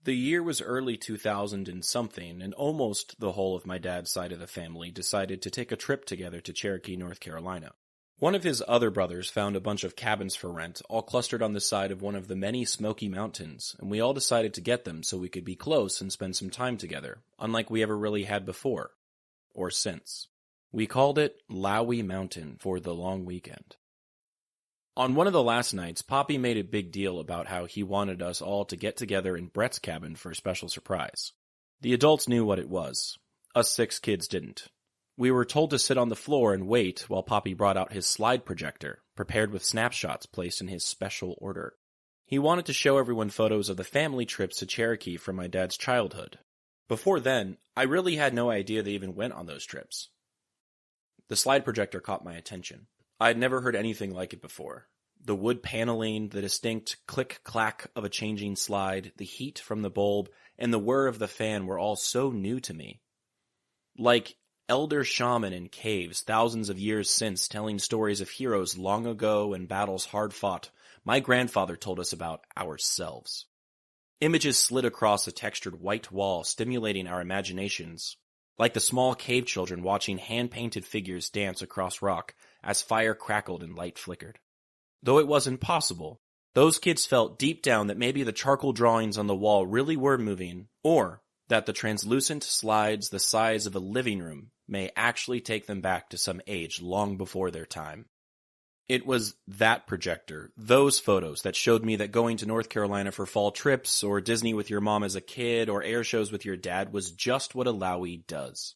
The year was early 2000 and something, and almost the whole of my dad's side of the family decided to take a trip together to Cherokee, North Carolina. One of his other brothers found a bunch of cabins for rent, all clustered on the side of one of the many Smoky Mountains, and we all decided to get them so we could be close and spend some time together, unlike we ever really had before. Or since. We called it Lowie Mountain for the long weekend. On one of the last nights, Poppy made a big deal about how he wanted us all to get together in Brett's cabin for a special surprise. The adults knew what it was. Us 6 kids didn't. We were told to sit on the floor and wait while Poppy brought out his slide projector, prepared with snapshots placed in his special order. He wanted to show everyone photos of the family trips to Cherokee from my dad's childhood. Before then, I really had no idea they even went on those trips. The slide projector caught my attention. I had never heard anything like it before. The wood paneling, the distinct click-clack of a changing slide, the heat from the bulb, and the whir of the fan were all so new to me. Like elder shaman in caves thousands of years since telling stories of heroes long ago and battles hard fought, my grandfather told us about ourselves. Images slid across a textured white wall, stimulating our imaginations, like the small cave children watching hand-painted figures dance across rock as fire crackled and light flickered. Though it was impossible, those kids felt deep down that maybe the charcoal drawings on the wall really were moving, or that the translucent slides the size of a living room may actually take them back to some age long before their time. It was that projector, those photos, that showed me that going to North Carolina for fall trips, or Disney with your mom as a kid, or air shows with your dad was just what a Lowie does.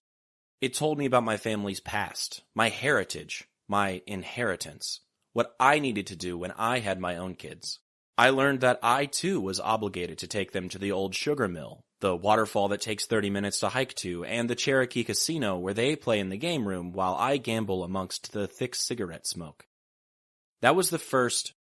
It told me about my family's past, my heritage, my inheritance, what I needed to do when I had my own kids. I learned that I, too, was obligated to take them to the old sugar mill, the waterfall that takes 30 minutes to hike to, and the Cherokee Casino where they play in the game room while I gamble amongst the thick cigarette smoke. That was the first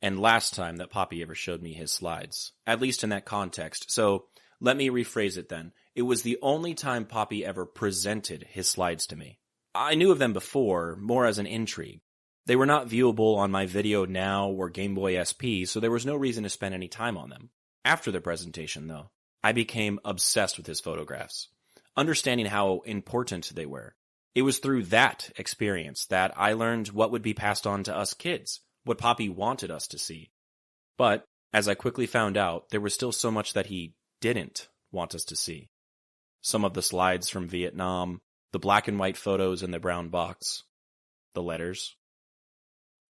and last time that Poppy ever showed me his slides, at least in that context, so let me rephrase it then. It was the only time Poppy ever presented his slides to me. I knew of them before, more as an intrigue. They were not viewable on my Video Now or Game Boy SP, so there was no reason to spend any time on them. After the presentation, though, I became obsessed with his photographs, understanding how important they were. It was through that experience that I learned what would be passed on to us kids, what Poppy wanted us to see. But, as I quickly found out, there was still so much that he didn't want us to see. Some of the slides from Vietnam, the black and white photos in the brown box, the letters.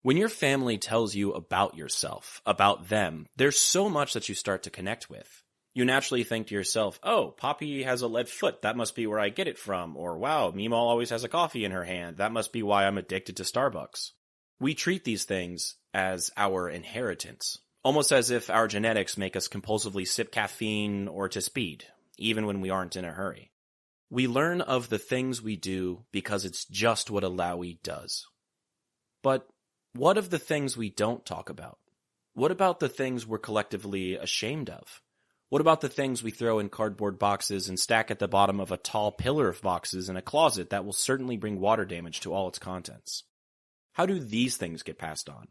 When your family tells you about yourself, about them, there's so much that you start to connect with. You naturally think to yourself, oh, Poppy has a lead foot, that must be where I get it from, or wow, Meemaw always has a coffee in her hand, that must be why I'm addicted to Starbucks. We treat these things as our inheritance, almost as if our genetics make us compulsively sip caffeine or to speed, even when we aren't in a hurry. We learn of the things we do because it's just what a Lowie does. But what of the things we don't talk about? What about the things we're collectively ashamed of? What about the things we throw in cardboard boxes and stack at the bottom of a tall pillar of boxes in a closet that will certainly bring water damage to all its contents? How do these things get passed on?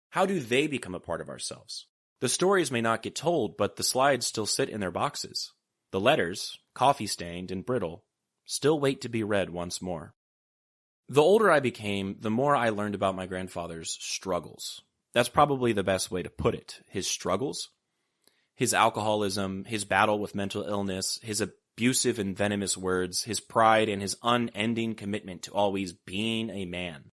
How do they become a part of ourselves? The stories may not get told, but the slides still sit in their boxes. The letters, coffee-stained and brittle, still wait to be read once more. The older I became, the more I learned about my grandfather's struggles. That's probably the best way to put it. His struggles? His alcoholism, his battle with mental illness, his abusive and venomous words, his pride, and his unending commitment to always being a man.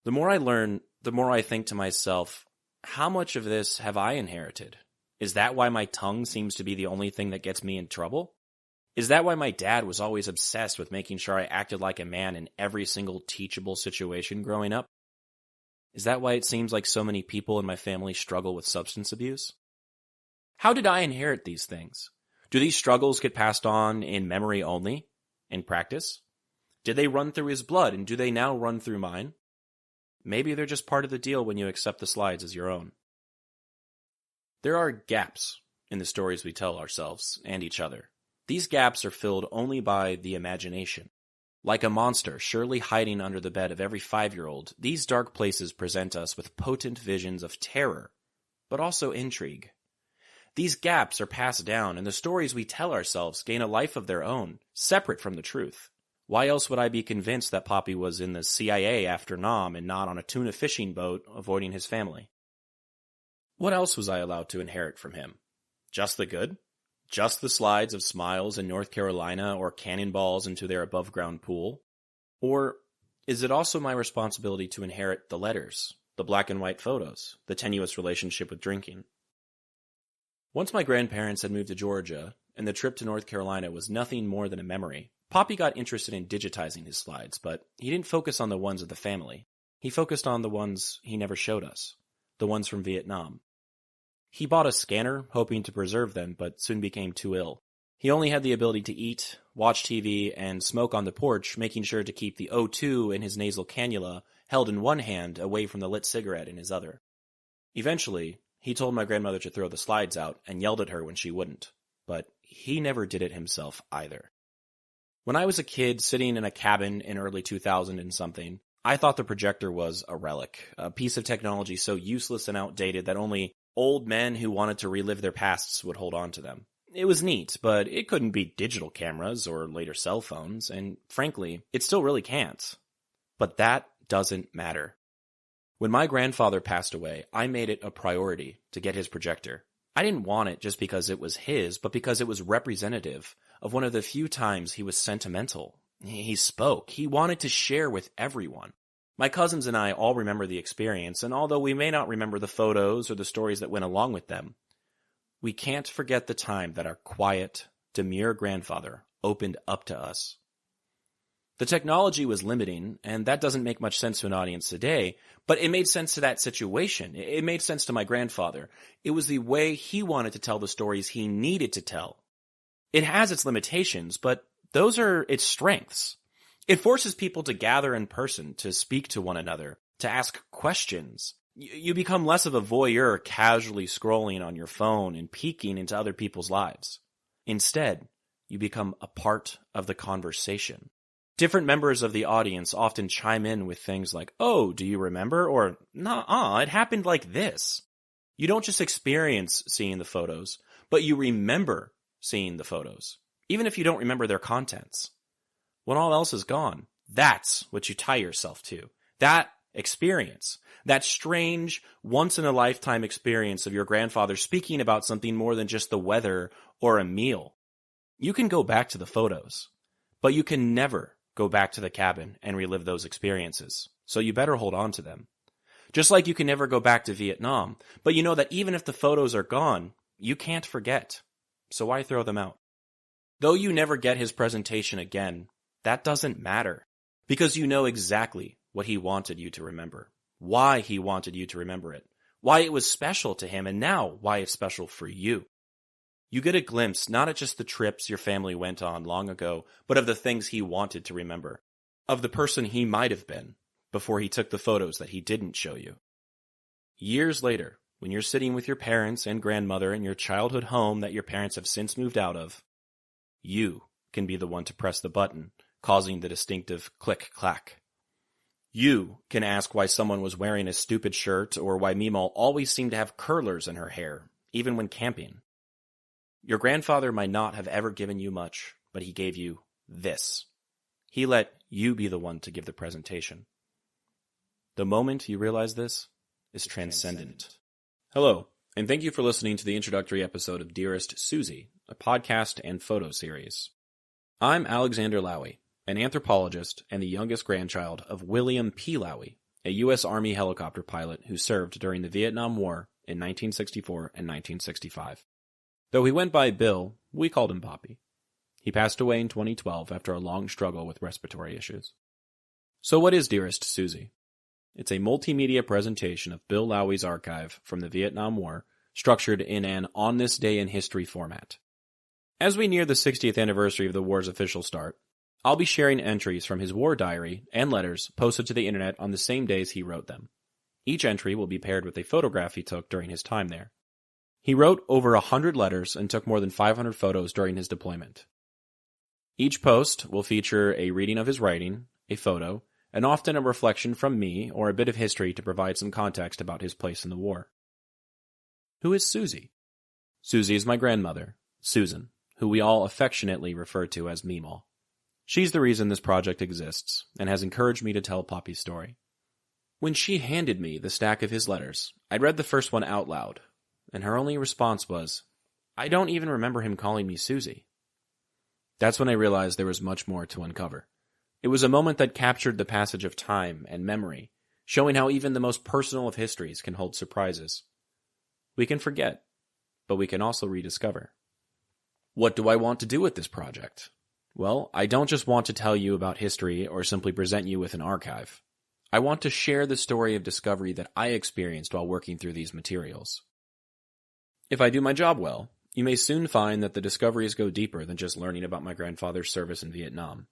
The more I learn, the more I think to myself, how much of this have I inherited? Is that why my tongue seems to be the only thing that gets me in trouble? Is that why my dad was always obsessed with making sure I acted like a man in every single teachable situation growing up? Is that why it seems like so many people in my family struggle with substance abuse? How did I inherit these things? Do these struggles get passed on in memory only? In practice? Did they run through his blood, and do they now run through mine? Maybe they're just part of the deal when you accept the slides as your own. There are gaps in the stories we tell ourselves and each other. These gaps are filled only by the imagination. Like a monster surely hiding under the bed of every 5-year-old, these dark places present us with potent visions of terror, but also intrigue. These gaps are passed down, and the stories we tell ourselves gain a life of their own, separate from the truth. Why else would I be convinced that Poppy was in the CIA after Nam and not on a tuna fishing boat avoiding his family? What else was I allowed to inherit from him? Just the good? Just the slides of smiles in North Carolina or cannonballs into their above-ground pool? Or is it also my responsibility to inherit the letters, the black and white photos, the tenuous relationship with drinking? Once my grandparents had moved to Georgia, and the trip to North Carolina was nothing more than a memory, Poppy got interested in digitizing his slides, but he didn't focus on the ones of the family. He focused on the ones he never showed us, the ones from Vietnam. He bought a scanner, hoping to preserve them, but soon became too ill. He only had the ability to eat, watch TV, and smoke on the porch, making sure to keep the O2 in his nasal cannula held in one hand away from the lit cigarette in his other. Eventually, he told my grandmother to throw the slides out and yelled at her when she wouldn't, but he never did it himself either. When I was a kid sitting in a cabin in early 2000 and something, I thought the projector was a relic, a piece of technology so useless and outdated that only old men who wanted to relive their pasts would hold on to them. It was neat, but it couldn't beat digital cameras or later cell phones, and frankly, it still really can't. But that doesn't matter. When my grandfather passed away, I made it a priority to get his projector. I didn't want it just because it was his, but because it was representative of one of the few times he was sentimental. He spoke. He wanted to share with everyone. My cousins and I all remember the experience, and although we may not remember the photos or the stories that went along with them, we can't forget the time that our quiet, demure grandfather opened up to us. The technology was limiting, and that doesn't make much sense to an audience today, but it made sense to that situation. It made sense to my grandfather. It was the way he wanted to tell the stories he needed to tell. It has its limitations, but those are its strengths. It forces people to gather in person, to speak to one another, to ask questions. You become less of a voyeur casually scrolling on your phone and peeking into other people's lives. Instead, you become a part of the conversation. Different members of the audience often chime in with things like, "Oh, do you remember?" or "Nah, it happened like this." You don't just experience seeing the photos, but you remember seeing the photos, even if you don't remember their contents. When all else is gone, that's what you tie yourself to. That experience. That strange, once-in-a-lifetime experience of your grandfather speaking about something more than just the weather or a meal. You can go back to the photos, but you can never go back to the cabin and relive those experiences, so you better hold on to them. Just like you can never go back to Vietnam, but you know that even if the photos are gone, you can't forget, so why throw them out? Though you never get his presentation again, that doesn't matter, because you know exactly what he wanted you to remember, why he wanted you to remember it, why it was special to him, and now why it's special for you. You get a glimpse not at just the trips your family went on long ago, but of the things he wanted to remember, of the person he might have been before he took the photos that he didn't show you. Years later, when you're sitting with your parents and grandmother in your childhood home that your parents have since moved out of, you can be the one to press the button, causing the distinctive click-clack. You can ask why someone was wearing a stupid shirt or why Meemaw always seemed to have curlers in her hair, even when camping. Your grandfather might not have ever given you much, but he gave you this. He let you be the one to give the presentation. The moment you realize this is transcendent. Hello, and thank you for listening to the introductory episode of Dearest Suzie, a podcast and photo series. I'm Alexander Lowie, an anthropologist and the youngest grandchild of William P. Lowie, a U.S. Army helicopter pilot who served during the Vietnam War in 1964 and 1965. Though he went by Bill, we called him Poppy. He passed away in 2012 after a long struggle with respiratory issues. So what is Dearest Suzie? It's a multimedia presentation of Bill Lowie's archive from the Vietnam War, structured in an On This Day in History format. As we near the 60th anniversary of the war's official start, I'll be sharing entries from his war diary and letters posted to the internet on the same days he wrote them. Each entry will be paired with a photograph he took during his time there. He wrote over 100 letters and took more than 500 photos during his deployment. Each post will feature a reading of his writing, a photo, and often a reflection from me or a bit of history to provide some context about his place in the war. Who is Suzie? Suzie is my grandmother, Susan, who we all affectionately refer to as Meemaw. She's the reason this project exists, and has encouraged me to tell Poppy's story. When she handed me the stack of his letters, I read the first one out loud, and her only response was, "I don't even remember him calling me Suzie." That's when I realized there was much more to uncover. It was a moment that captured the passage of time and memory, showing how even the most personal of histories can hold surprises. We can forget, but we can also rediscover. What do I want to do with this project? Well, I don't just want to tell you about history or simply present you with an archive. I want to share the story of discovery that I experienced while working through these materials. If I do my job well, you may soon find that the discoveries go deeper than just learning about my grandfather's service in Vietnam.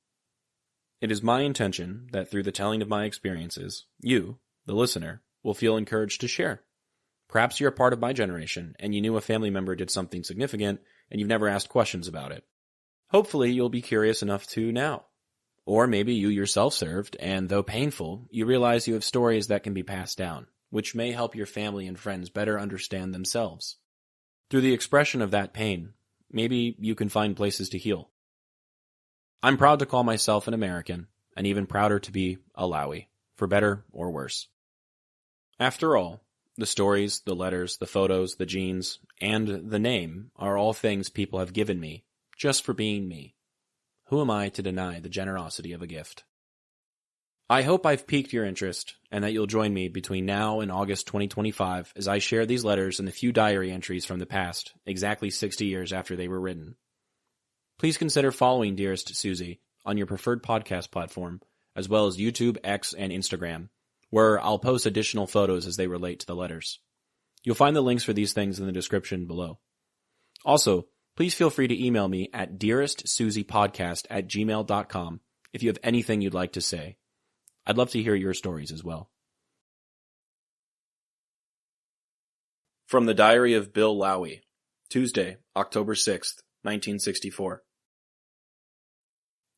It is my intention that through the telling of my experiences, you, the listener, will feel encouraged to share. Perhaps you're a part of my generation, and you knew a family member did something significant, and you've never asked questions about it. Hopefully, you'll be curious enough to now. Or maybe you yourself served, and though painful, you realize you have stories that can be passed down, which may help your family and friends better understand themselves. Through the expression of that pain, maybe you can find places to heal. I'm proud to call myself an American, and even prouder to be a Lowie, for better or worse. After all, the stories, the letters, the photos, the genes, and the name are all things people have given me, just for being me. Who am I to deny the generosity of a gift? I hope I've piqued your interest, and that you'll join me between now and August 2025 as I share these letters and a few diary entries from the past, exactly 60 years after they were written. Please consider following Dearest Suzie on your preferred podcast platform, as well as YouTube, X, and Instagram, where I'll post additional photos as they relate to the letters. You'll find the links for these things in the description below. Also, please feel free to email me at dearestsuziepodcast@gmail.com if you have anything you'd like to say. I'd love to hear your stories as well. From the Diary of Bill Lowie, Tuesday, October 6th, 1964.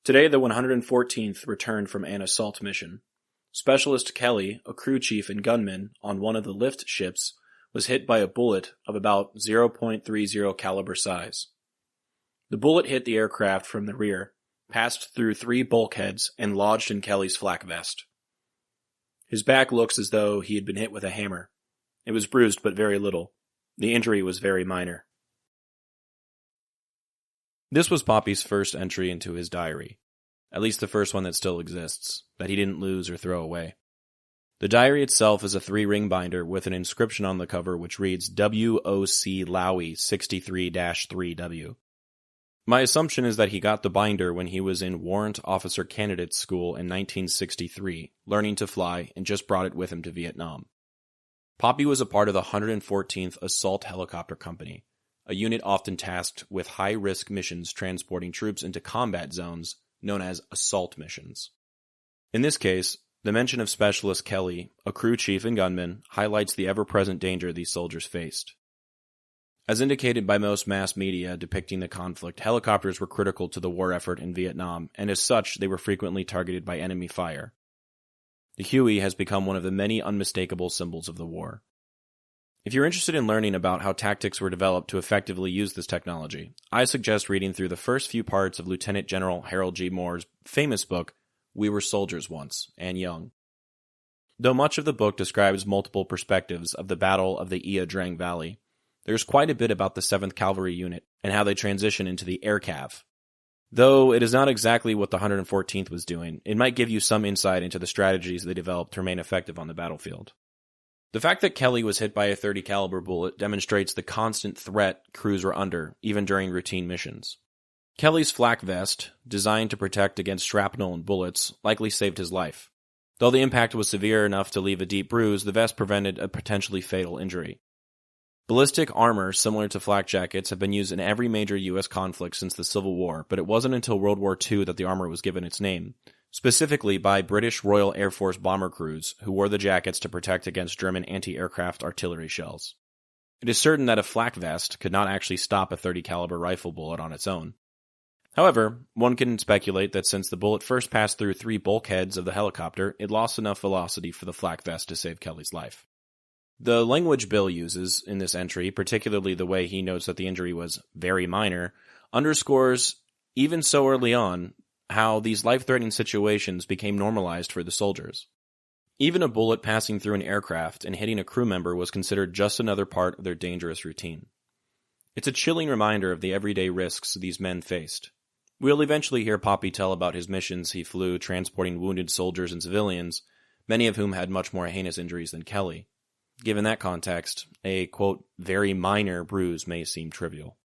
Today, the 114th returned from an assault mission. Specialist Kelly, a crew chief and gunman on one of the lift ships, was hit by a bullet of about .30 caliber size. The bullet hit the aircraft from the rear, passed through 3 bulkheads, and lodged in Kelly's flak vest. His back looks as though he had been hit with a hammer. It was bruised, but very little. The injury was very minor. This was Poppy's first entry into his diary, at least the first one that still exists, that he didn't lose or throw away. The diary itself is a 3-ring binder with an inscription on the cover which reads WOC Lowie 63-3W. My assumption is that he got the binder when he was in Warrant Officer Candidate School in 1963, learning to fly, and just brought it with him to Vietnam. Poppy was a part of the 114th Assault Helicopter Company, a unit often tasked with high-risk missions transporting troops into combat zones known as assault missions. In this case, the mention of Specialist Kelly, a crew chief and gunman, highlights the ever-present danger these soldiers faced. As indicated by most mass media depicting the conflict, helicopters were critical to the war effort in Vietnam, and as such, they were frequently targeted by enemy fire. The Huey has become one of the many unmistakable symbols of the war. If you're interested in learning about how tactics were developed to effectively use this technology, I suggest reading through the first few parts of Lieutenant General Harold G. Moore's famous book, We Were Soldiers Once, and Young. Though much of the book describes multiple perspectives of the Battle of the Ia Drang Valley, there's quite a bit about the 7th Cavalry Unit and how they transition into the Air Cav. Though it is not exactly what the 114th was doing, it might give you some insight into the strategies they developed to remain effective on the battlefield. The fact that Kelly was hit by a .30 caliber bullet demonstrates the constant threat crews were under, even during routine missions. Kelly's flak vest, designed to protect against shrapnel and bullets, likely saved his life. Though the impact was severe enough to leave a deep bruise, the vest prevented a potentially fatal injury. Ballistic armor similar to flak jackets have been used in every major U.S. conflict since the Civil War, but it wasn't until World War II that the armor was given its name, specifically by British Royal Air Force bomber crews who wore the jackets to protect against German anti-aircraft artillery shells. It is certain that a flak vest could not actually stop a .30 caliber rifle bullet on its own. However, one can speculate that since the bullet first passed through 3 bulkheads of the helicopter, it lost enough velocity for the flak vest to save Kelly's life. The language Bill uses in this entry, particularly the way he notes that the injury was very minor, underscores, even so early on, how these life-threatening situations became normalized for the soldiers. Even a bullet passing through an aircraft and hitting a crew member was considered just another part of their dangerous routine. It's a chilling reminder of the everyday risks these men faced. We'll eventually hear Poppy tell about his missions he flew transporting wounded soldiers and civilians, many of whom had much more heinous injuries than Kelly. Given that context, a, quote, very minor bruise may seem trivial.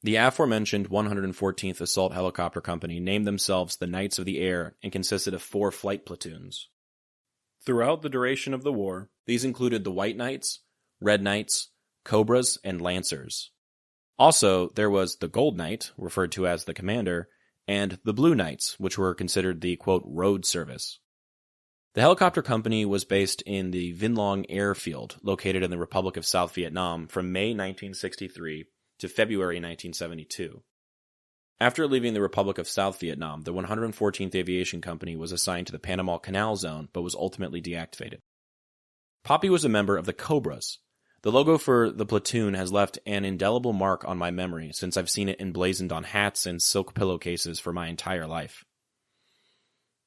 The aforementioned 114th Assault Helicopter Company named themselves the Knights of the Air and consisted of 4 flight platoons. Throughout the duration of the war, these included the White Knights, Red Knights, Cobras, and Lancers. Also, there was the Gold Knight, referred to as the commander, and the Blue Knights, which were considered the, quote, road service. The helicopter company was based in the Vinh Long Airfield, located in the Republic of South Vietnam, from May 1963 to February 1972. After leaving the Republic of South Vietnam, the 114th Aviation Company was assigned to the Panama Canal Zone, but was ultimately deactivated. Poppy was a member of the Cobras. The logo for the platoon has left an indelible mark on my memory since I've seen it emblazoned on hats and silk pillowcases for my entire life.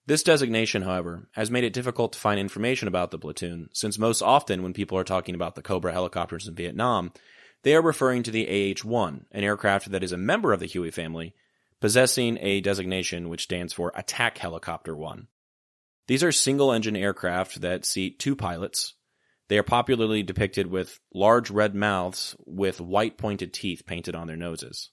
This designation, however, has made it difficult to find information about the platoon, since most often when people are talking about the Cobra helicopters in Vietnam, they are referring to the AH-1, an aircraft that is a member of the Huey family, possessing a designation which stands for Attack Helicopter 1. These are single-engine aircraft that seat 2 pilots. They are popularly depicted with large red mouths with white pointed teeth painted on their noses.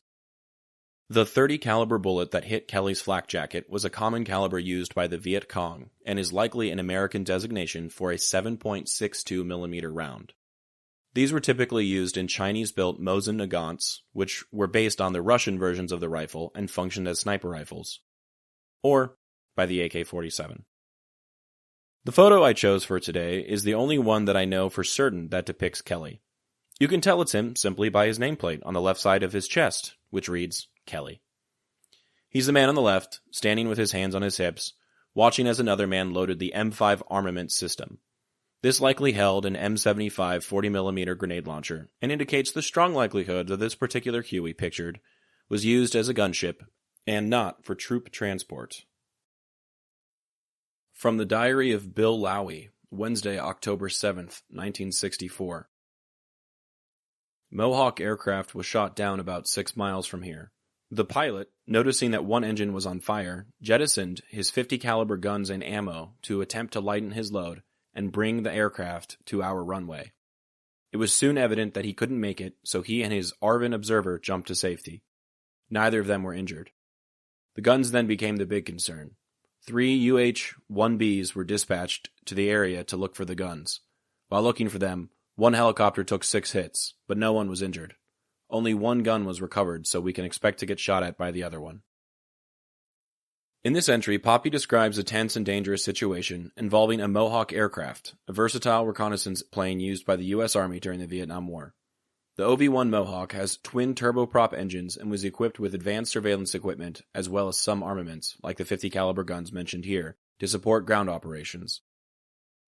The .30 caliber bullet that hit Kelly's flak jacket was a common caliber used by the Viet Cong and is likely an American designation for a 7.62 mm round. These were typically used in Chinese-built Mosin Nagants, which were based on the Russian versions of the rifle and functioned as sniper rifles, or by the AK-47. The photo I chose for today is the only one that I know for certain that depicts Kelly. You can tell it's him simply by his nameplate on the left side of his chest, which reads Kelly. He's the man on the left, standing with his hands on his hips, watching as another man loaded the M5 armament system. This likely held an M75 40mm grenade launcher and indicates the strong likelihood that this particular Huey pictured was used as a gunship and not for troop transport. From the Diary of Bill Lowie, Wednesday, October 7th, 1964. Mohawk aircraft was shot down about 6 miles from here. The pilot, noticing that one engine was on fire, jettisoned his .50 caliber guns and ammo to attempt to lighten his load and bring the aircraft to our runway. It was soon evident that he couldn't make it, so he and his ARVN observer jumped to safety. Neither of them were injured. The guns then became the big concern. 3 UH-1Bs were dispatched to the area to look for the guns. While looking for them, one helicopter took 6 hits, but no one was injured. Only one gun was recovered, so we can expect to get shot at by the other one. In this entry, Poppy describes a tense and dangerous situation involving a Mohawk aircraft, a versatile reconnaissance plane used by the U.S. Army during the Vietnam War. The OV-1 Mohawk has twin turboprop engines and was equipped with advanced surveillance equipment as well as some armaments, like the .50 caliber guns mentioned here, to support ground operations.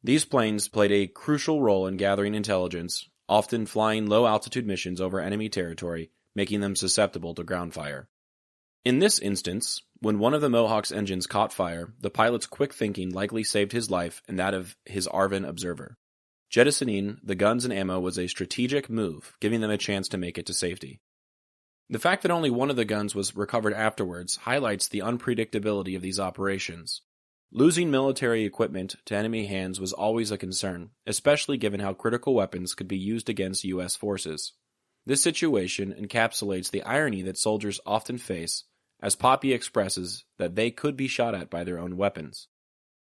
These planes played a crucial role in gathering intelligence, often flying low-altitude missions over enemy territory, making them susceptible to ground fire. In this instance, when one of the Mohawk's engines caught fire, the pilot's quick thinking likely saved his life and that of his ARVN observer. Jettisoning the guns and ammo was a strategic move, giving them a chance to make it to safety. The fact that only one of the guns was recovered afterwards highlights the unpredictability of these operations. Losing military equipment to enemy hands was always a concern, especially given how critical weapons could be used against U.S. forces. This situation encapsulates the irony that soldiers often face, as Poppy expresses that they could be shot at by their own weapons.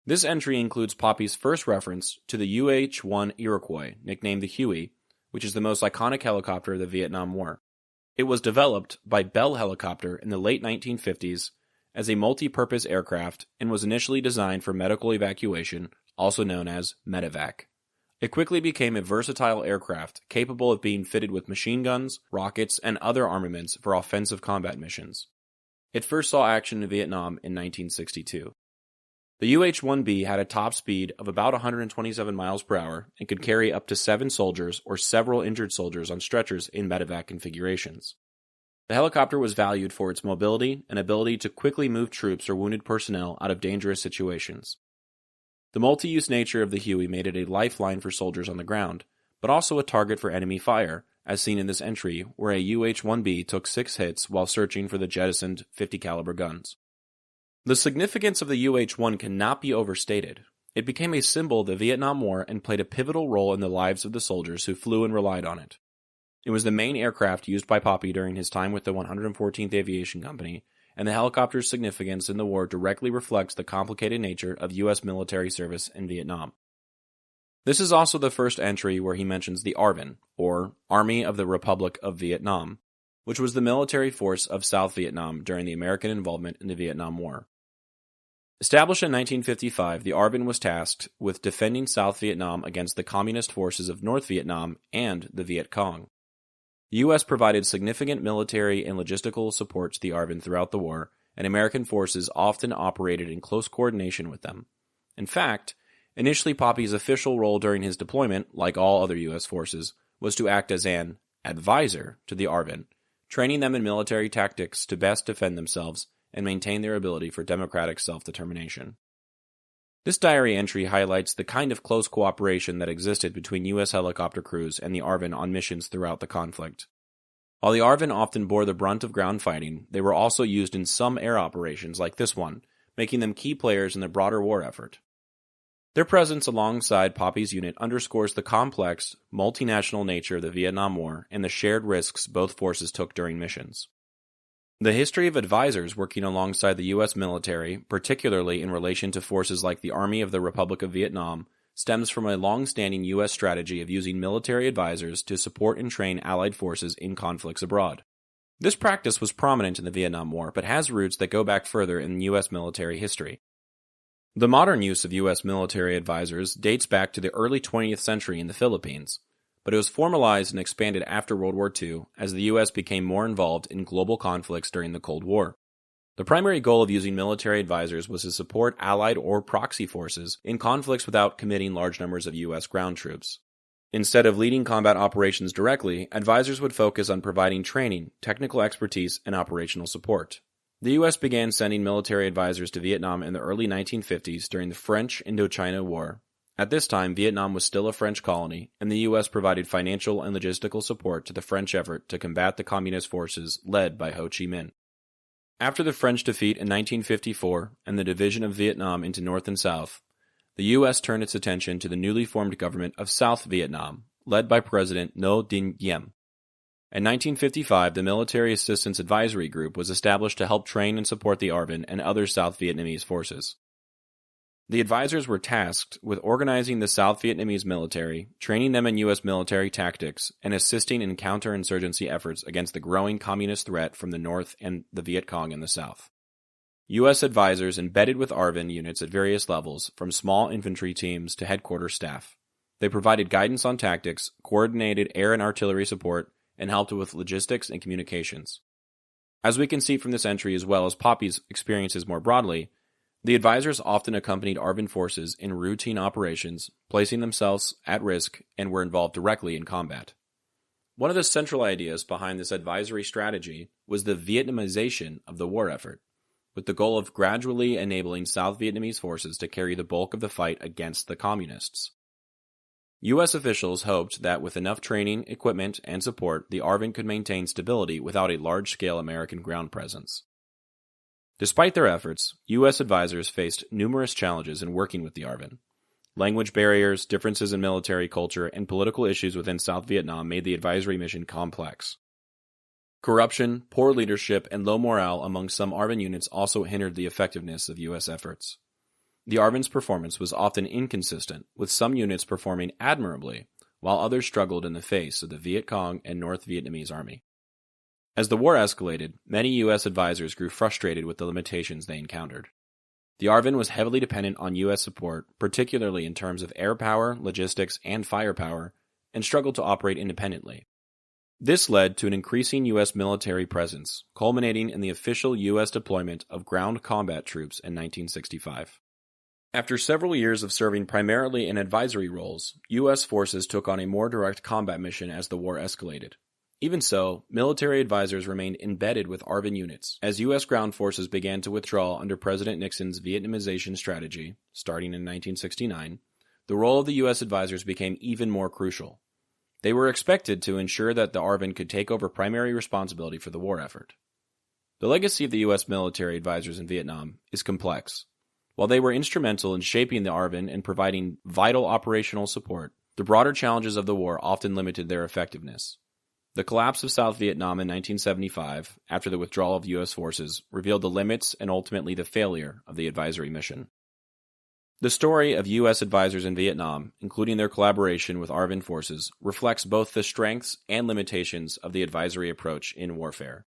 This entry includes Poppy's first reference to the UH-1 Iroquois, nicknamed the Huey, which is the most iconic helicopter of the Vietnam War. It was developed by Bell Helicopter in the late 1950s as a multi-purpose aircraft and was initially designed for medical evacuation, also known as medevac. It quickly became a versatile aircraft capable of being fitted with machine guns, rockets, and other armaments for offensive combat missions. It first saw action in Vietnam in 1962. The UH-1B had a top speed of about 127 miles per hour and could carry up to 7 soldiers or several injured soldiers on stretchers in medevac configurations. The helicopter was valued for its mobility and ability to quickly move troops or wounded personnel out of dangerous situations. The multi-use nature of the Huey made it a lifeline for soldiers on the ground, but also a target for enemy fire, as seen in this entry where a UH-1B took 6 hits while searching for the jettisoned 50 caliber guns. The significance of the UH-1 cannot be overstated. It became a symbol of the Vietnam War and played a pivotal role in the lives of the soldiers who flew and relied on it. It was the main aircraft used by Poppy during his time with the 114th Aviation Company, and the helicopter's significance in the war directly reflects the complicated nature of U.S. military service in Vietnam. This is also the first entry where he mentions the ARVN, or Army of the Republic of Vietnam, which was the military force of South Vietnam during the American involvement in the Vietnam War. Established in 1955, the ARVN was tasked with defending South Vietnam against the communist forces of North Vietnam and the Viet Cong. The U.S. provided significant military and logistical support to the ARVN throughout the war, and American forces often operated in close coordination with them. In fact, initially Poppy's official role during his deployment, like all other U.S. forces, was to act as an advisor to the ARVN, training them in military tactics to best defend themselves and maintain their ability for democratic self-determination. This diary entry highlights the kind of close cooperation that existed between U.S. helicopter crews and the ARVN on missions throughout the conflict. While the ARVN often bore the brunt of ground fighting, they were also used in some air operations like this one, making them key players in the broader war effort. Their presence alongside Poppy's unit underscores the complex, multinational nature of the Vietnam War and the shared risks both forces took during missions. The history of advisors working alongside the U.S. military, particularly in relation to forces like the Army of the Republic of Vietnam, stems from a long-standing U.S. strategy of using military advisors to support and train Allied forces in conflicts abroad. This practice was prominent in the Vietnam War, but has roots that go back further in U.S. military history. The modern use of U.S. military advisors dates back to the early 20th century in the Philippines, but it was formalized and expanded after World War II as the U.S. became more involved in global conflicts during the Cold War. The primary goal of using military advisors was to support Allied or proxy forces in conflicts without committing large numbers of U.S. ground troops. Instead of leading combat operations directly, advisors would focus on providing training, technical expertise, and operational support. The U.S. began sending military advisors to Vietnam in the early 1950s during the French Indochina War. At this time, Vietnam was still a French colony, and the U.S. provided financial and logistical support to the French effort to combat the communist forces led by Ho Chi Minh. After the French defeat in 1954 and the division of Vietnam into North and South, the U.S. turned its attention to the newly formed government of South Vietnam, led by President Ngo Dinh Diem. In 1955, the Military Assistance Advisory Group was established to help train and support the ARVN and other South Vietnamese forces. The advisors were tasked with organizing the South Vietnamese military, training them in U.S. military tactics, and assisting in counterinsurgency efforts against the growing communist threat from the North and the Viet Cong in the South. U.S. advisors embedded with ARVN units at various levels, from small infantry teams to headquarters staff. They provided guidance on tactics, coordinated air and artillery support, and helped with logistics and communications. As we can see from this entry as well as Poppy's experiences more broadly, the advisors often accompanied ARVN forces in routine operations, placing themselves at risk, and were involved directly in combat. One of the central ideas behind this advisory strategy was the Vietnamization of the war effort, with the goal of gradually enabling South Vietnamese forces to carry the bulk of the fight against the communists. U.S. officials hoped that with enough training, equipment, and support, the ARVN could maintain stability without a large-scale American ground presence. Despite their efforts, U.S. advisors faced numerous challenges in working with the ARVN. Language barriers, differences in military culture, and political issues within South Vietnam made the advisory mission complex. Corruption, poor leadership, and low morale among some ARVN units also hindered the effectiveness of U.S. efforts. The ARVN's performance was often inconsistent, with some units performing admirably, while others struggled in the face of the Viet Cong and North Vietnamese Army. As the war escalated, many U.S. advisors grew frustrated with the limitations they encountered. The ARVN was heavily dependent on U.S. support, particularly in terms of air power, logistics, and firepower, and struggled to operate independently. This led to an increasing U.S. military presence, culminating in the official U.S. deployment of ground combat troops in 1965. After several years of serving primarily in advisory roles, U.S. forces took on a more direct combat mission as the war escalated. Even so, military advisors remained embedded with ARVN units. As U.S. ground forces began to withdraw under President Nixon's Vietnamization strategy, starting in 1969, the role of the U.S. advisors became even more crucial. They were expected to ensure that the ARVN could take over primary responsibility for the war effort. The legacy of the U.S. military advisors in Vietnam is complex. While they were instrumental in shaping the ARVN and providing vital operational support, the broader challenges of the war often limited their effectiveness. The collapse of South Vietnam in 1975, after the withdrawal of U.S. forces, revealed the limits and ultimately the failure of the advisory mission. The story of U.S. advisors in Vietnam, including their collaboration with ARVN forces, reflects both the strengths and limitations of the advisory approach in warfare.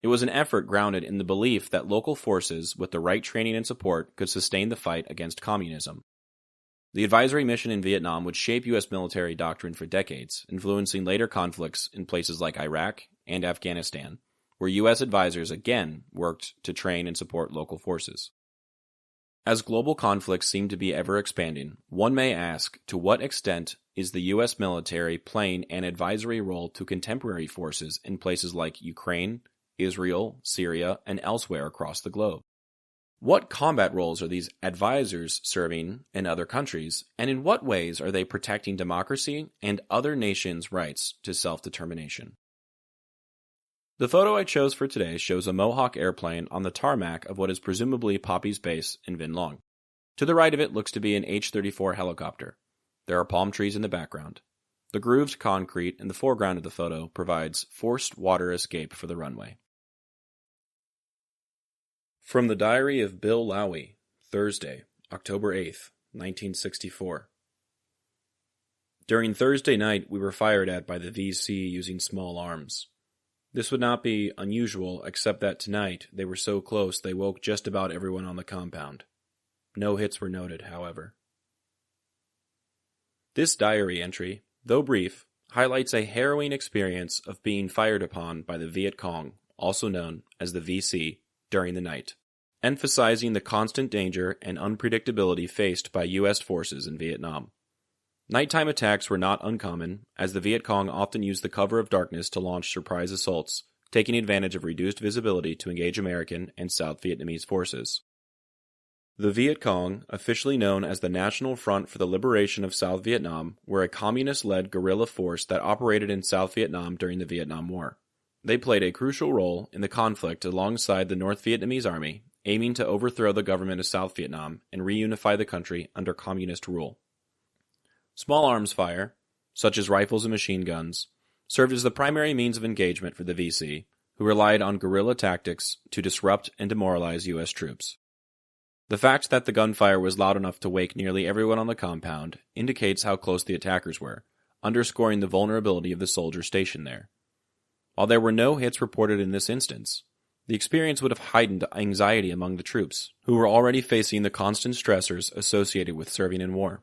It was an effort grounded in the belief that local forces with the right training and support could sustain the fight against communism. The advisory mission in Vietnam would shape U.S. military doctrine for decades, influencing later conflicts in places like Iraq and Afghanistan, where U.S. advisors again worked to train and support local forces. As global conflicts seem to be ever expanding, one may ask, to what extent is the U.S. military playing an advisory role to contemporary forces in places like Ukraine, Israel, Syria, and elsewhere across the globe? What combat roles are these advisors serving in other countries, and in what ways are they protecting democracy and other nations' rights to self-determination? The photo I chose for today shows a Mohawk airplane on the tarmac of what is presumably Poppy's base in Vinh Long. To the right of it looks to be an H-34 helicopter. There are palm trees in the background. The grooved concrete in the foreground of the photo provides forced water escape for the runway. From the Diary of Bill Lowie, Thursday, October 8th, 1964. During Thursday night, we were fired at by the VC using small arms. This would not be unusual, except that tonight they were so close they woke just about everyone on the compound. No hits were noted, however. This diary entry, though brief, highlights a harrowing experience of being fired upon by the Viet Cong, also known as the VC, during the night, emphasizing the constant danger and unpredictability faced by U.S. forces in Vietnam. Nighttime attacks were not uncommon, as the Viet Cong often used the cover of darkness to launch surprise assaults, taking advantage of reduced visibility to engage American and South Vietnamese forces. The Viet Cong, officially known as the National Front for the Liberation of South Vietnam, were a communist-led guerrilla force that operated in South Vietnam during the Vietnam War. They played a crucial role in the conflict alongside the North Vietnamese Army, aiming to overthrow the government of South Vietnam and reunify the country under communist rule. Small arms fire, such as rifles and machine guns, served as the primary means of engagement for the VC, who relied on guerrilla tactics to disrupt and demoralize U.S. troops. The fact that the gunfire was loud enough to wake nearly everyone on the compound indicates how close the attackers were, underscoring the vulnerability of the soldiers stationed there. While there were no hits reported in this instance, the experience would have heightened anxiety among the troops, who were already facing the constant stressors associated with serving in war.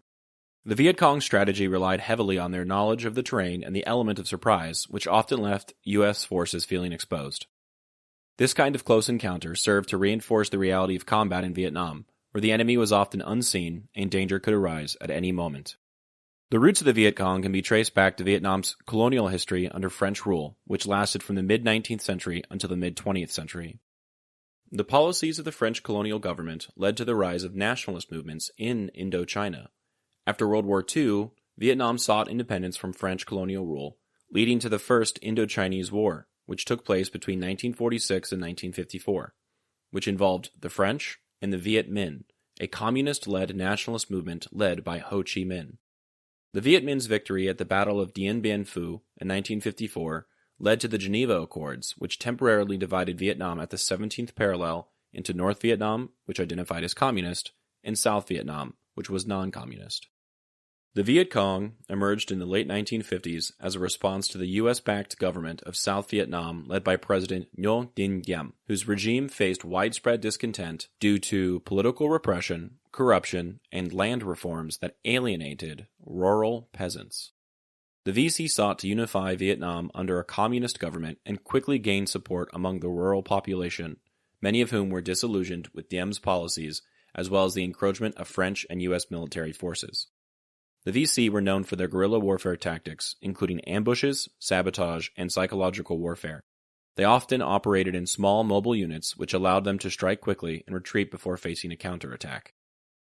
The Viet Cong strategy relied heavily on their knowledge of the terrain and the element of surprise, which often left U.S. forces feeling exposed. This kind of close encounter served to reinforce the reality of combat in Vietnam, where the enemy was often unseen and danger could arise at any moment. The roots of the Viet Cong can be traced back to Vietnam's colonial history under French rule, which lasted from the mid-19th century until the mid-20th century. The policies of the French colonial government led to the rise of nationalist movements in Indochina. After World War II, Vietnam sought independence from French colonial rule, leading to the First Indochinese War, which took place between 1946 and 1954, which involved the French and the Viet Minh, a communist-led nationalist movement led by Ho Chi Minh. The Viet Minh's victory at the Battle of Dien Bien Phu in 1954 led to the Geneva Accords, which temporarily divided Vietnam at the 17th parallel into North Vietnam, which identified as communist, and South Vietnam, which was non-communist. The Viet Cong emerged in the late 1950s as a response to the U.S.-backed government of South Vietnam led by President Ngo Dinh Diem, whose regime faced widespread discontent due to political repression, corruption, and land reforms that alienated rural peasants. The VC sought to unify Vietnam under a communist government and quickly gained support among the rural population, many of whom were disillusioned with Diem's policies as well as the encroachment of French and U.S. military forces. The VC were known for their guerrilla warfare tactics, including ambushes, sabotage, and psychological warfare. They often operated in small mobile units, which allowed them to strike quickly and retreat before facing a counterattack.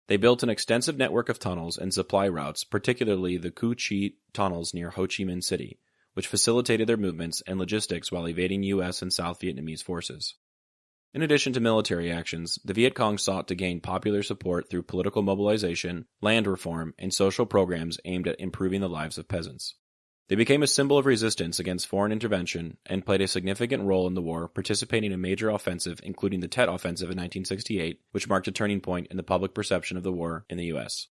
They built an extensive network of tunnels and supply routes, particularly the Cu Chi tunnels near Ho Chi Minh City, which facilitated their movements and logistics while evading U.S. and South Vietnamese forces. In addition to military actions, the Viet Cong sought to gain popular support through political mobilization, land reform, and social programs aimed at improving the lives of peasants. They became a symbol of resistance against foreign intervention and played a significant role in the war, participating in a major offensive, including the Tet Offensive in 1968, which marked a turning point in the public perception of the war in the U.S.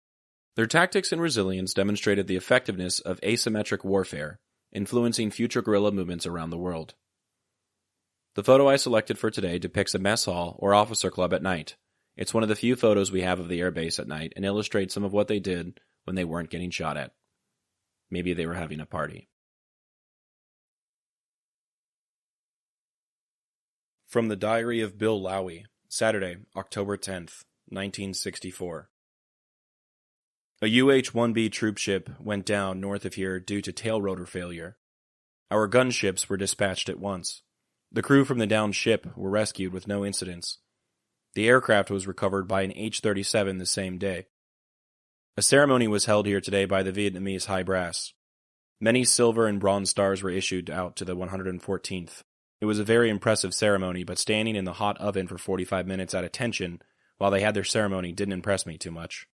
Their tactics and resilience demonstrated the effectiveness of asymmetric warfare, influencing future guerrilla movements around the world. The photo I selected for today depicts a mess hall or officer club at night. It's one of the few photos we have of the airbase at night and illustrates some of what they did when they weren't getting shot at. Maybe they were having a party. From the Diary of Bill Lowie, Saturday, October 10th, 1964. A UH-1B troop ship went down north of here due to tail rotor failure. Our gunships were dispatched at once. The crew from the downed ship were rescued with no incidents. The aircraft was recovered by an H-37 the same day. A ceremony was held here today by the Vietnamese high brass. Many silver and bronze stars were issued out to the 114th. It was a very impressive ceremony, but standing in the hot oven for 45 minutes at attention while they had their ceremony didn't impress me too much.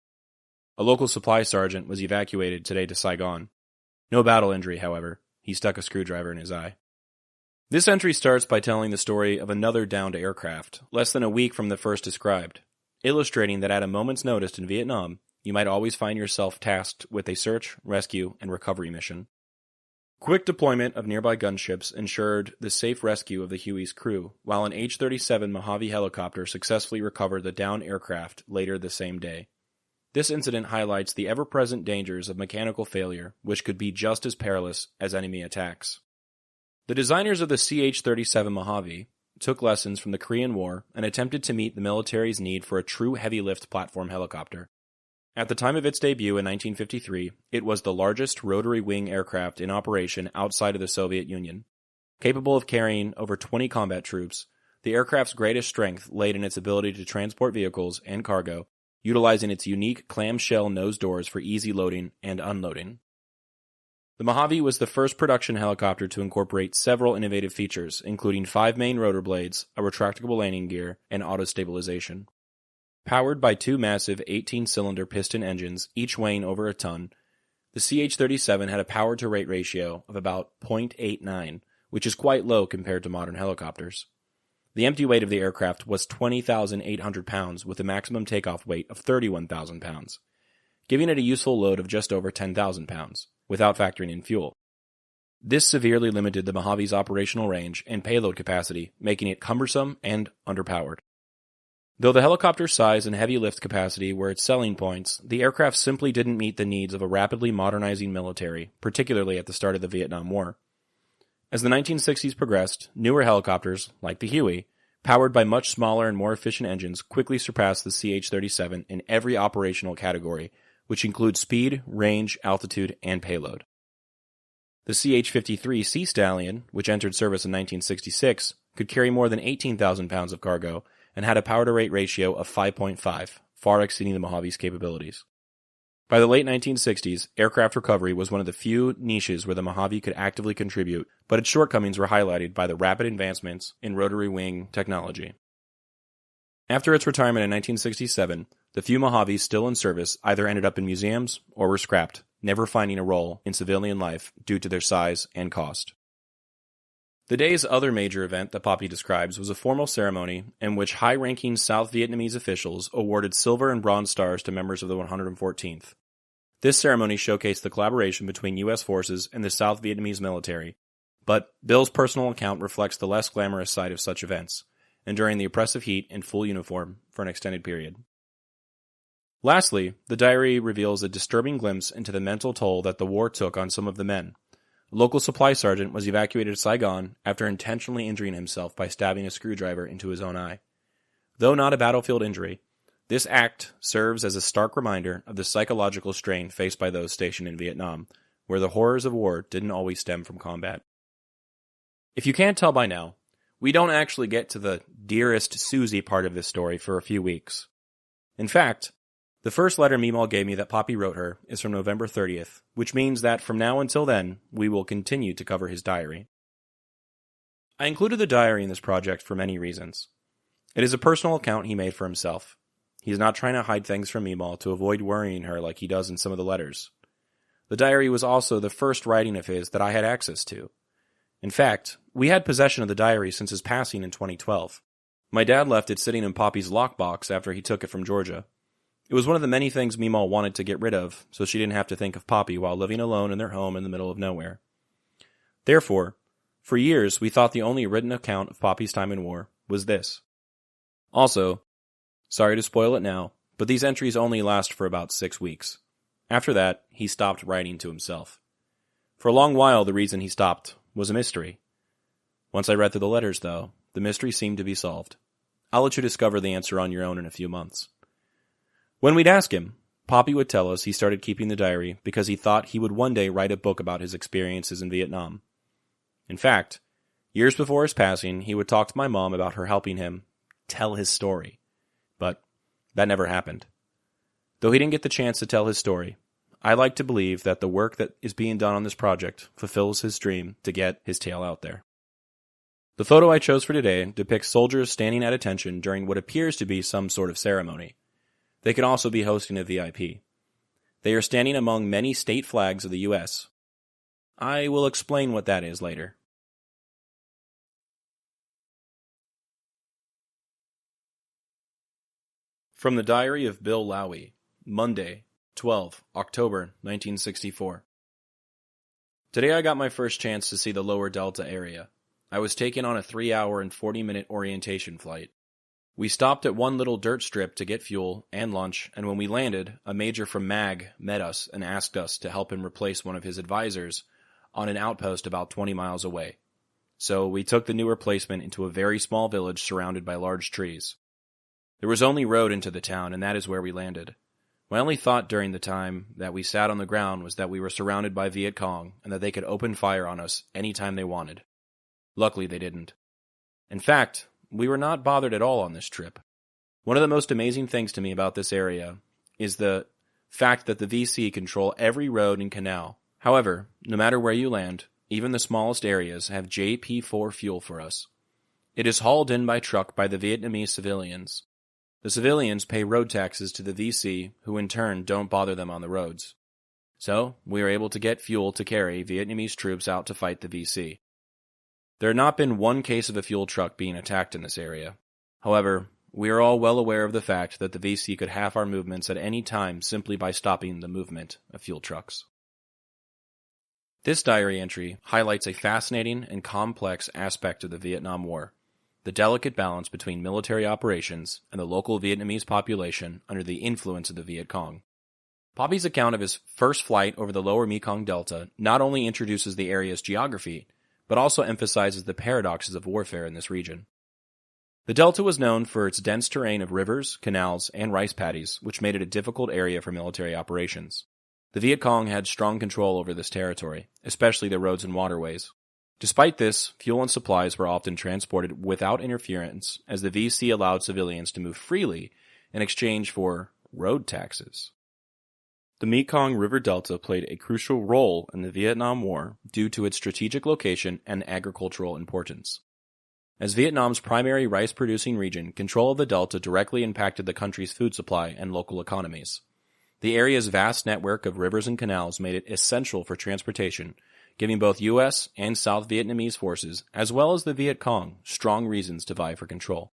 A local supply sergeant was evacuated today to Saigon. No battle injury, however. He stuck a screwdriver in his eye. This entry starts by telling the story of another downed aircraft, less than a week from the first described, illustrating that at a moment's notice in Vietnam, you might always find yourself tasked with a search, rescue, and recovery mission. Quick deployment of nearby gunships ensured the safe rescue of the Huey's crew, while an H-37 Mojave helicopter successfully recovered the downed aircraft later the same day. This incident highlights the ever-present dangers of mechanical failure, which could be just as perilous as enemy attacks. The designers of the CH-37 Mojave took lessons from the Korean War and attempted to meet the military's need for a true heavy-lift platform helicopter. At the time of its debut in 1953, it was the largest rotary-wing aircraft in operation outside of the Soviet Union. Capable of carrying over 20 combat troops, the aircraft's greatest strength laid in its ability to transport vehicles and cargo, utilizing its unique clamshell nose doors for easy loading and unloading. The Mojave was the first production helicopter to incorporate several innovative features, including 5 main rotor blades, a retractable landing gear, and auto-stabilization. Powered by 2 massive 18-cylinder piston engines, each weighing over a ton, the CH-37 had a power-to-rate ratio of about 0.89, which is quite low compared to modern helicopters. The empty weight of the aircraft was 20,800 pounds with a maximum takeoff weight of 31,000 pounds, giving it a useful load of just over 10,000 pounds, without factoring in fuel. This severely limited the Mojave's operational range and payload capacity, making it cumbersome and underpowered. Though the helicopter's size and heavy lift capacity were its selling points, the aircraft simply didn't meet the needs of a rapidly modernizing military, particularly at the start of the Vietnam War. As the 1960s progressed, newer helicopters, like the Huey, powered by much smaller and more efficient engines, quickly surpassed the CH-37 in every operational category, which includes speed, range, altitude, and payload. The CH-53 Sea Stallion, which entered service in 1966, could carry more than 18,000 pounds of cargo and had a power-to-rate ratio of 5.5, far exceeding the Mojave's capabilities. By the late 1960s, aircraft recovery was one of the few niches where the Mojave could actively contribute, but its shortcomings were highlighted by the rapid advancements in rotary wing technology. After its retirement in 1967, the few Mojaves still in service either ended up in museums or were scrapped, never finding a role in civilian life due to their size and cost. The day's other major event that Poppy describes was a formal ceremony in which high-ranking South Vietnamese officials awarded silver and bronze stars to members of the 114th. This ceremony showcased the collaboration between U.S. forces and the South Vietnamese military, but Bill's personal account reflects the less glamorous side of such events, enduring the oppressive heat in full uniform for an extended period. Lastly, the diary reveals a disturbing glimpse into the mental toll that the war took on some of the men. A local supply sergeant was evacuated to Saigon after intentionally injuring himself by stabbing a screwdriver into his own eye. Though not a battlefield injury, This act serves as a stark reminder of the psychological strain faced by those stationed in Vietnam, where the horrors of war didn't always stem from combat. If you can't tell by now, we don't actually get to the Dearest Suzie part of this story for a few weeks. In fact, the first letter Meemaw gave me that Poppy wrote her is from November 30th, which means that from now until then, we will continue to cover his diary. I included the diary in this project for many reasons. It is a personal account he made for himself. He is not trying to hide things from Meemaw to avoid worrying her like he does in some of the letters. The diary was also the first writing of his that I had access to. In fact, we had possession of the diary since his passing in 2012. My dad left it sitting in Poppy's lockbox after he took it from Georgia. It was one of the many things Meemaw wanted to get rid of, so she didn't have to think of Poppy while living alone in their home in the middle of nowhere. Therefore, for years we thought the only written account of Poppy's time in war was this. Also, sorry to spoil it now, but these entries only last for about 6 weeks. After that, he stopped writing to himself. For a long while, the reason he stopped was a mystery. Once I read through the letters, though, the mystery seemed to be solved. I'll let you discover the answer on your own in a few months. When we'd ask him, Poppy would tell us he started keeping the diary because he thought he would one day write a book about his experiences in Vietnam. In fact, years before his passing, he would talk to my mom about her helping him tell his story. But that never happened. Though he didn't get the chance to tell his story, I like to believe that the work that is being done on this project fulfills his dream to get his tale out there. The photo I chose for today depicts soldiers standing at attention during what appears to be some sort of ceremony. They could also be hosting a VIP. They are standing among many state flags of the U.S. I will explain what that is later. From the Diary of Bill Lowie, Monday, 12 October 1964. Today I got my first chance to see the lower Delta area. I was taken on a 3-hour and 40-minute orientation flight. We stopped at one little dirt strip to get fuel and lunch, and when we landed, a major from MAG met us and asked us to help him replace one of his advisors on an outpost about 20 miles away. So we took the new replacement into a very small village surrounded by large trees. There was only road into the town, and that is where we landed. My only thought during the time that we sat on the ground was that we were surrounded by Viet Cong and that they could open fire on us any time they wanted. Luckily, they didn't. In fact, we were not bothered at all on this trip. One of the most amazing things to me about this area is the fact that the VC control every road and canal. However, no matter where you land, even the smallest areas have JP4 fuel for us. It is hauled in by truck by the Vietnamese civilians. The civilians pay road taxes to the VC, who in turn don't bother them on the roads. So, we are able to get fuel to carry Vietnamese troops out to fight the VC. There had not been one case of a fuel truck being attacked in this area. However, we are all well aware of the fact that the VC could halve our movements at any time simply by stopping the movement of fuel trucks. This diary entry highlights a fascinating and complex aspect of the Vietnam War, the delicate balance between military operations and the local Vietnamese population under the influence of the Viet Cong. Poppy's account of his first flight over the lower Mekong Delta not only introduces the area's geography, but also emphasizes the paradoxes of warfare in this region. The Delta was known for its dense terrain of rivers, canals, and rice paddies, which made it a difficult area for military operations. The Viet Cong had strong control over this territory, especially the roads and waterways. Despite this, fuel and supplies were often transported without interference, as the VC allowed civilians to move freely in exchange for road taxes. The Mekong River Delta played a crucial role in the Vietnam War due to its strategic location and agricultural importance. As Vietnam's primary rice-producing region, control of the Delta directly impacted the country's food supply and local economies. The area's vast network of rivers and canals made it essential for transportation, giving both U.S. and South Vietnamese forces, as well as the Viet Cong, strong reasons to vie for control.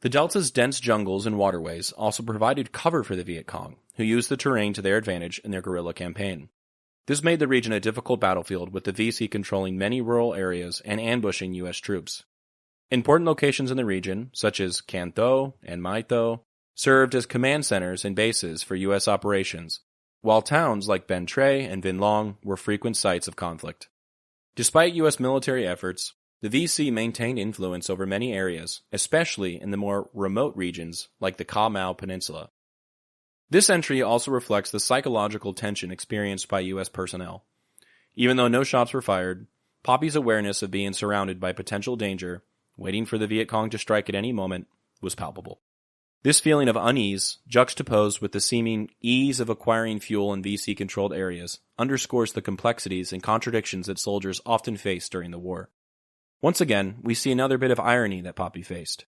The Delta's dense jungles and waterways also provided cover for the Viet Cong, who used the terrain to their advantage in their guerrilla campaign. This made the region a difficult battlefield, with the VC controlling many rural areas and ambushing U.S. troops. Important locations in the region, such as Can Tho and Mai Tho, served as command centers and bases for U.S. operations, while towns like Ben Tre and Vinh Long were frequent sites of conflict. Despite U.S. military efforts, The VC maintained influence over many areas, especially in the more remote regions like the Ka Mau Peninsula. This entry also reflects the psychological tension experienced by U.S. personnel. Even though no shots were fired, Poppy's awareness of being surrounded by potential danger, waiting for the Viet Cong to strike at any moment, was palpable. This feeling of unease, juxtaposed with the seeming ease of acquiring fuel in VC-controlled areas, underscores the complexities and contradictions that soldiers often face during the war. Once again, we see another bit of irony that Poppy faced.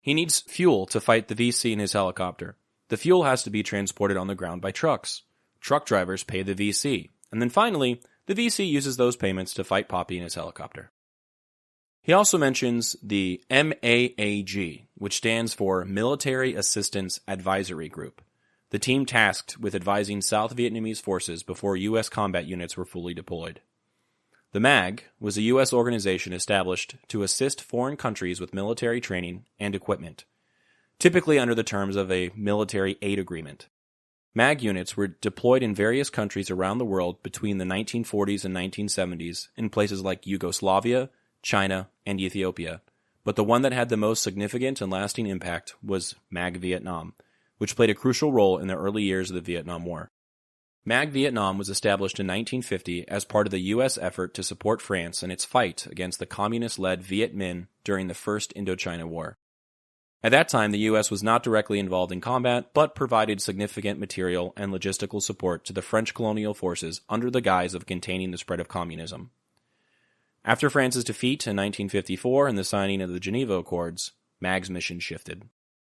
He needs fuel to fight the VC in his helicopter. The fuel has to be transported on the ground by trucks. Truck drivers pay the VC. And then finally, the VC uses those payments to fight Poppy in his helicopter. He also mentions the MAAG, which stands for Military Assistance Advisory Group, the team tasked with advising South Vietnamese forces before U.S. combat units were fully deployed. The MAG was a U.S. organization established to assist foreign countries with military training and equipment, typically under the terms of a military aid agreement. MAG units were deployed in various countries around the world between the 1940s and 1970s in places like Yugoslavia, China, and Ethiopia, but the one that had the most significant and lasting impact was MAG Vietnam, which played a crucial role in the early years of the Vietnam War. MAG Vietnam was established in 1950 as part of the U.S. effort to support France in its fight against the communist-led Viet Minh during the First Indochina War. At that time, the U.S. was not directly involved in combat, but provided significant material and logistical support to the French colonial forces under the guise of containing the spread of communism. After France's defeat in 1954 and the signing of the Geneva Accords, MAG's mission shifted.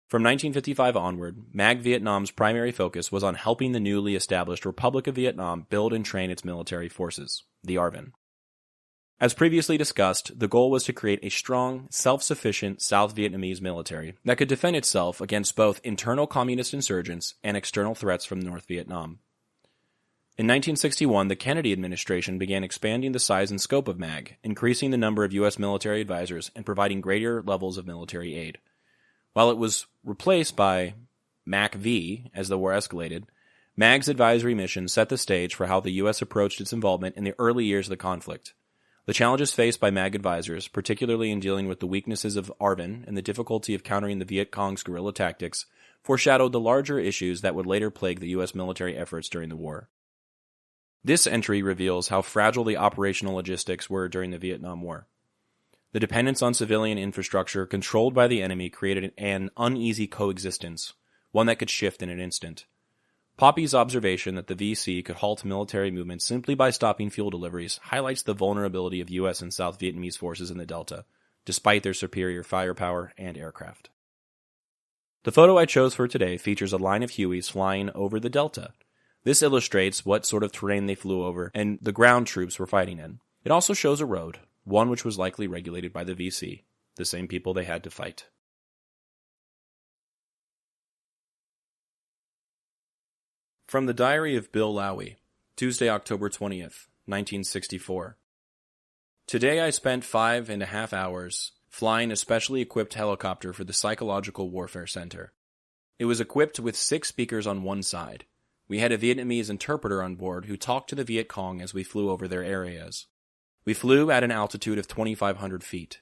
From 1955 onward, MAG Vietnam's primary focus was on helping the newly established Republic of Vietnam build and train its military forces, the ARVN. As previously discussed, the goal was to create a strong, self-sufficient South Vietnamese military that could defend itself against both internal communist insurgents and external threats from North Vietnam. In 1961, the Kennedy administration began expanding the size and scope of MAG, increasing the number of U.S. military advisors and providing greater levels of military aid. While it was replaced by MAC-V as the war escalated, MAG's advisory mission set the stage for how the U.S. approached its involvement in the early years of the conflict. The challenges faced by MAG advisors, particularly in dealing with the weaknesses of ARVN and the difficulty of countering the Viet Cong's guerrilla tactics, foreshadowed the larger issues that would later plague the U.S. military efforts during the war. This entry reveals how fragile the operational logistics were during the Vietnam War. The dependence on civilian infrastructure controlled by the enemy created an uneasy coexistence, one that could shift in an instant. Poppy's observation that the VC could halt military movements simply by stopping fuel deliveries highlights the vulnerability of U.S. and South Vietnamese forces in the Delta, despite their superior firepower and aircraft. The photo I chose for today features a line of Hueys flying over the Delta. This illustrates what sort of terrain they flew over and the ground troops were fighting in. It also shows a road, one which was likely regulated by the VC, the same people they had to fight. From the Diary of Bill Lowie, Tuesday, October 20th, 1964. Today I spent 5.5 hours flying a specially equipped helicopter for the Psychological Warfare Center. It was equipped with 6 speakers on one side. We had a Vietnamese interpreter on board who talked to the Viet Cong as we flew over their areas. We flew at an altitude of 2,500 feet.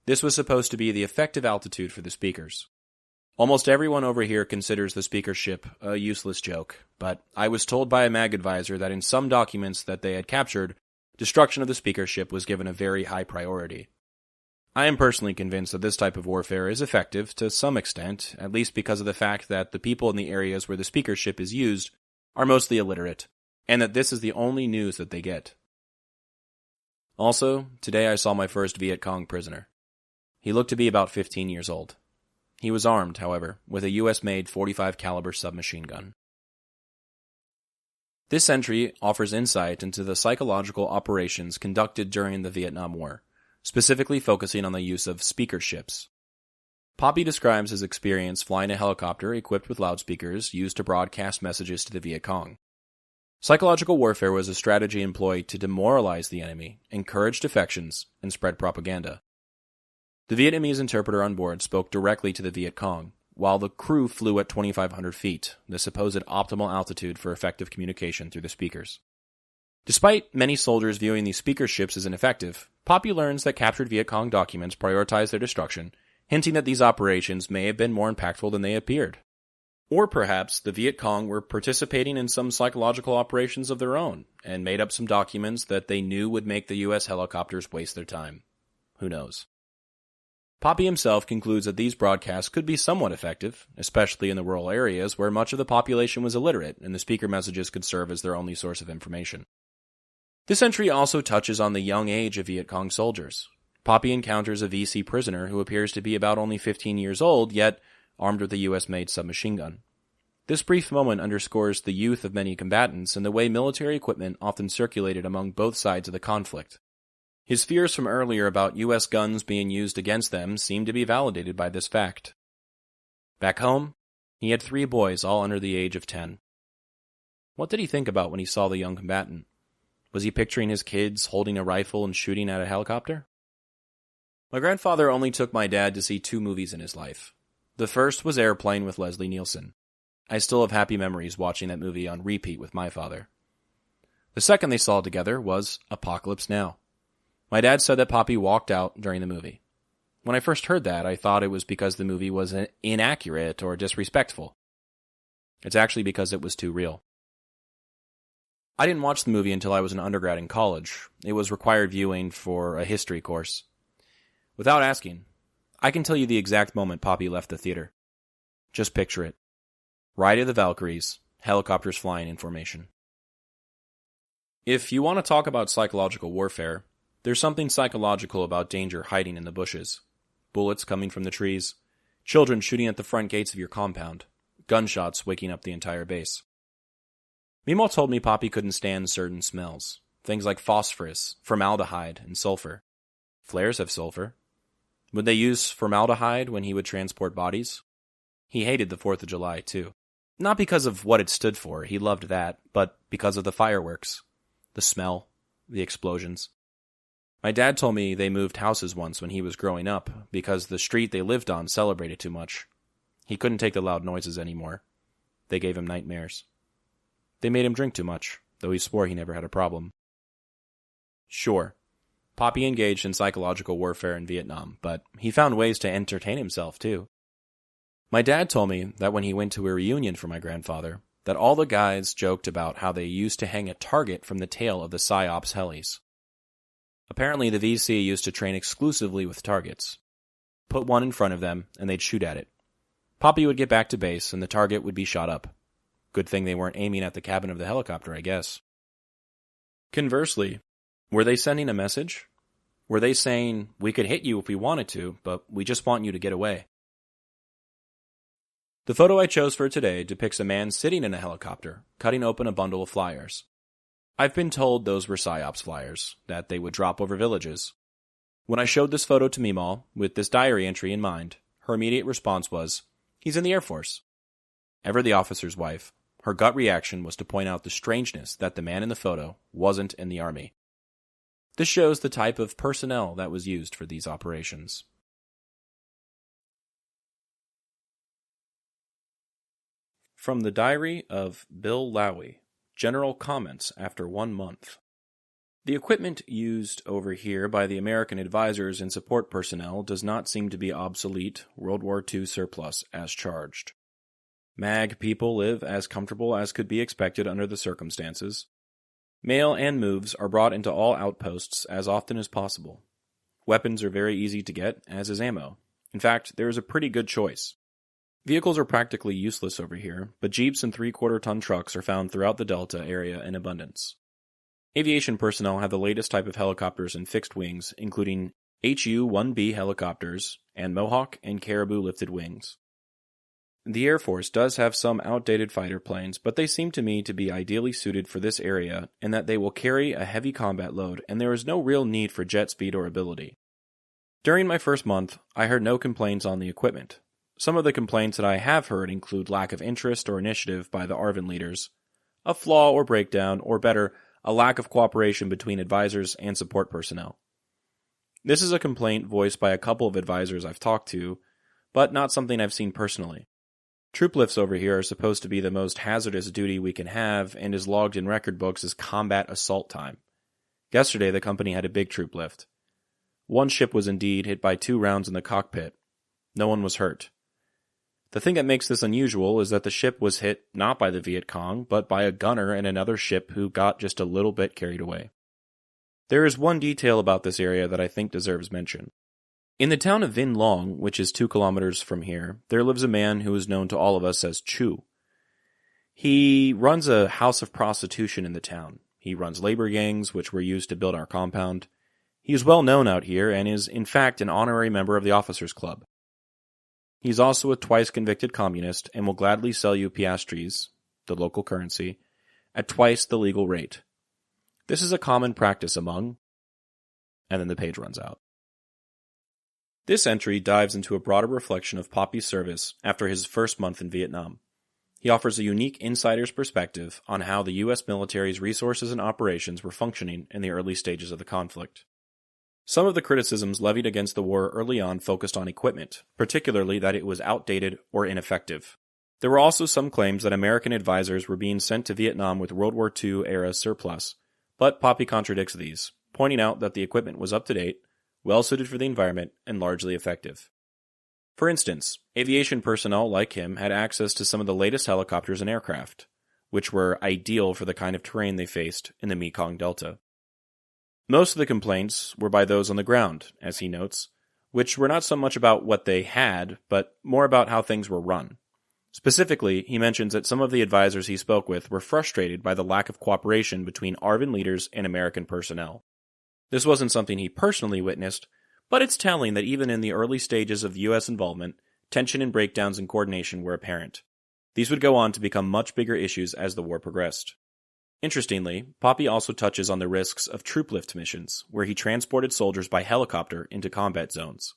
This was supposed to be the effective altitude for the speakers. Almost everyone over here considers the speakership a useless joke, but I was told by a MAG advisor that in some documents that they had captured, destruction of the speakership was given a very high priority. I am personally convinced that this type of warfare is effective to some extent, at least because of the fact that the people in the areas where the speakership is used are mostly illiterate, and that this is the only news that they get. Also, today I saw my first Viet Cong prisoner. He looked to be about 15 years old. He was armed, however, with a U.S.-made .45 caliber submachine gun. This entry offers insight into the psychological operations conducted during the Vietnam War, specifically focusing on the use of speaker ships. Poppy describes his experience flying a helicopter equipped with loudspeakers used to broadcast messages to the Viet Cong. Psychological warfare was a strategy employed to demoralize the enemy, encourage defections, and spread propaganda. The Vietnamese interpreter on board spoke directly to the Viet Cong, while the crew flew at 2,500 feet, the supposed optimal altitude for effective communication through the speakers. Despite many soldiers viewing these speaker ships as ineffective, Poppy learns that captured Viet Cong documents prioritize their destruction, hinting that these operations may have been more impactful than they appeared. Or perhaps the Viet Cong were participating in some psychological operations of their own, and made up some documents that they knew would make the U.S. helicopters waste their time. Who knows? Poppy himself concludes that these broadcasts could be somewhat effective, especially in the rural areas where much of the population was illiterate and the speaker messages could serve as their only source of information. This entry also touches on the young age of Viet Cong soldiers. Poppy encounters a VC prisoner who appears to be about only 15 years old, yet armed with a U.S.-made submachine gun. This brief moment underscores the youth of many combatants and the way military equipment often circulated among both sides of the conflict. His fears from earlier about U.S. guns being used against them seem to be validated by this fact. Back home, he had 3 boys, all under the age of 10. What did he think about when he saw the young combatant? Was he picturing his kids holding a rifle and shooting at a helicopter? My grandfather only took my dad to see 2 movies in his life. The first was Airplane with Leslie Nielsen. I still have happy memories watching that movie on repeat with my father. The second they saw together was Apocalypse Now. My dad said that Poppy walked out during the movie. When I first heard that, I thought it was because the movie was inaccurate or disrespectful. It's actually because it was too real. I didn't watch the movie until I was an undergrad in college. It was required viewing for a history course. Without asking, I can tell you the exact moment Poppy left the theater. Just picture it. Ride of the Valkyries, helicopters flying in formation. If you want to talk about psychological warfare, there's something psychological about danger hiding in the bushes. Bullets coming from the trees, children shooting at the front gates of your compound, gunshots waking up the entire base. Mimo told me Poppy couldn't stand certain smells, things like phosphorus, formaldehyde, and sulfur. Flares have sulfur. Would they use formaldehyde when he would transport bodies? He hated the 4th of July, too. Not because of what it stood for, he loved that, but because of the fireworks, the smell, the explosions. My dad told me they moved houses once when he was growing up because the street they lived on celebrated too much. He couldn't take the loud noises anymore. They gave him nightmares. They made him drink too much, though he swore he never had a problem. Sure, Poppy engaged in psychological warfare in Vietnam, but he found ways to entertain himself too. My dad told me that when he went to a reunion for my grandfather, that all the guys joked about how they used to hang a target from the tail of the PsyOps helis. Apparently, the VC used to train exclusively with targets. Put one in front of them, and they'd shoot at it. Poppy would get back to base, and the target would be shot up. Good thing they weren't aiming at the cabin of the helicopter, I guess. Conversely, were they sending a message? Were they saying, we could hit you if we wanted to, but we just want you to get away? The photo I chose for today depicts a man sitting in a helicopter, cutting open a bundle of flyers. I've been told those were PsyOps flyers, that they would drop over villages. When I showed this photo to Meemaw, with this diary entry in mind, her immediate response was, he's in the Air Force. Ever the officer's wife, her gut reaction was to point out the strangeness that the man in the photo wasn't in the Army. This shows the type of personnel that was used for these operations. From the diary of Bill Lowie. General comments after 1 month. The equipment used over here by the American advisors and support personnel does not seem to be obsolete, World War II surplus as charged. MAG people live as comfortable as could be expected under the circumstances. Mail and moves are brought into all outposts as often as possible. Weapons are very easy to get, as is ammo. In fact, there is a pretty good choice. Vehicles are practically useless over here, but Jeeps and 3/4-ton trucks are found throughout the Delta area in abundance. Aviation personnel have the latest type of helicopters and fixed wings, including HU-1B helicopters and Mohawk and Caribou lifted wings. The Air Force does have some outdated fighter planes, but they seem to me to be ideally suited for this area in that they will carry a heavy combat load and there is no real need for jet speed or ability. During my first month, I heard no complaints on the equipment. Some of the complaints that I have heard include lack of interest or initiative by the ARVN leaders, a flaw or breakdown, or better, a lack of cooperation between advisors and support personnel. This is a complaint voiced by a couple of advisors I've talked to, but not something I've seen personally. Troop lifts over here are supposed to be the most hazardous duty we can have and is logged in record books as combat assault time. Yesterday the company had a big troop lift. One ship was indeed hit by 2 rounds in the cockpit. No one was hurt. The thing that makes this unusual is that the ship was hit not by the Viet Cong, but by a gunner and another ship who got just a little bit carried away. There is one detail about this area that I think deserves mention. In the town of Vinh Long, which is 2 kilometers from here, there lives a man who is known to all of us as Chu. He runs a house of prostitution in the town. He runs labor gangs, which were used to build our compound. He is well known out here and is, in fact, an honorary member of the Officers Club. He's also a twice convicted communist and will gladly sell you piastres, the local currency, at twice the legal rate. This is a common practice among... And then the page runs out. This entry dives into a broader reflection of Poppy's service after his first month in Vietnam. He offers a unique insider's perspective on how the U.S. military's resources and operations were functioning in the early stages of the conflict. Some of the criticisms levied against the war early on focused on equipment, particularly that it was outdated or ineffective. There were also some claims that American advisors were being sent to Vietnam with World War II-era surplus, but Poppy contradicts these, pointing out that the equipment was up-to-date, well-suited for the environment, and largely effective. For instance, aviation personnel like him had access to some of the latest helicopters and aircraft, which were ideal for the kind of terrain they faced in the Mekong Delta. Most of the complaints were by those on the ground, as he notes, which were not so much about what they had, but more about how things were run. Specifically, he mentions that some of the advisors he spoke with were frustrated by the lack of cooperation between ARVN leaders and American personnel. This wasn't something he personally witnessed, but it's telling that even in the early stages of U.S. involvement, tension and breakdowns in coordination were apparent. These would go on to become much bigger issues as the war progressed. Interestingly, Poppy also touches on the risks of troop lift missions, where he transported soldiers by helicopter into combat zones.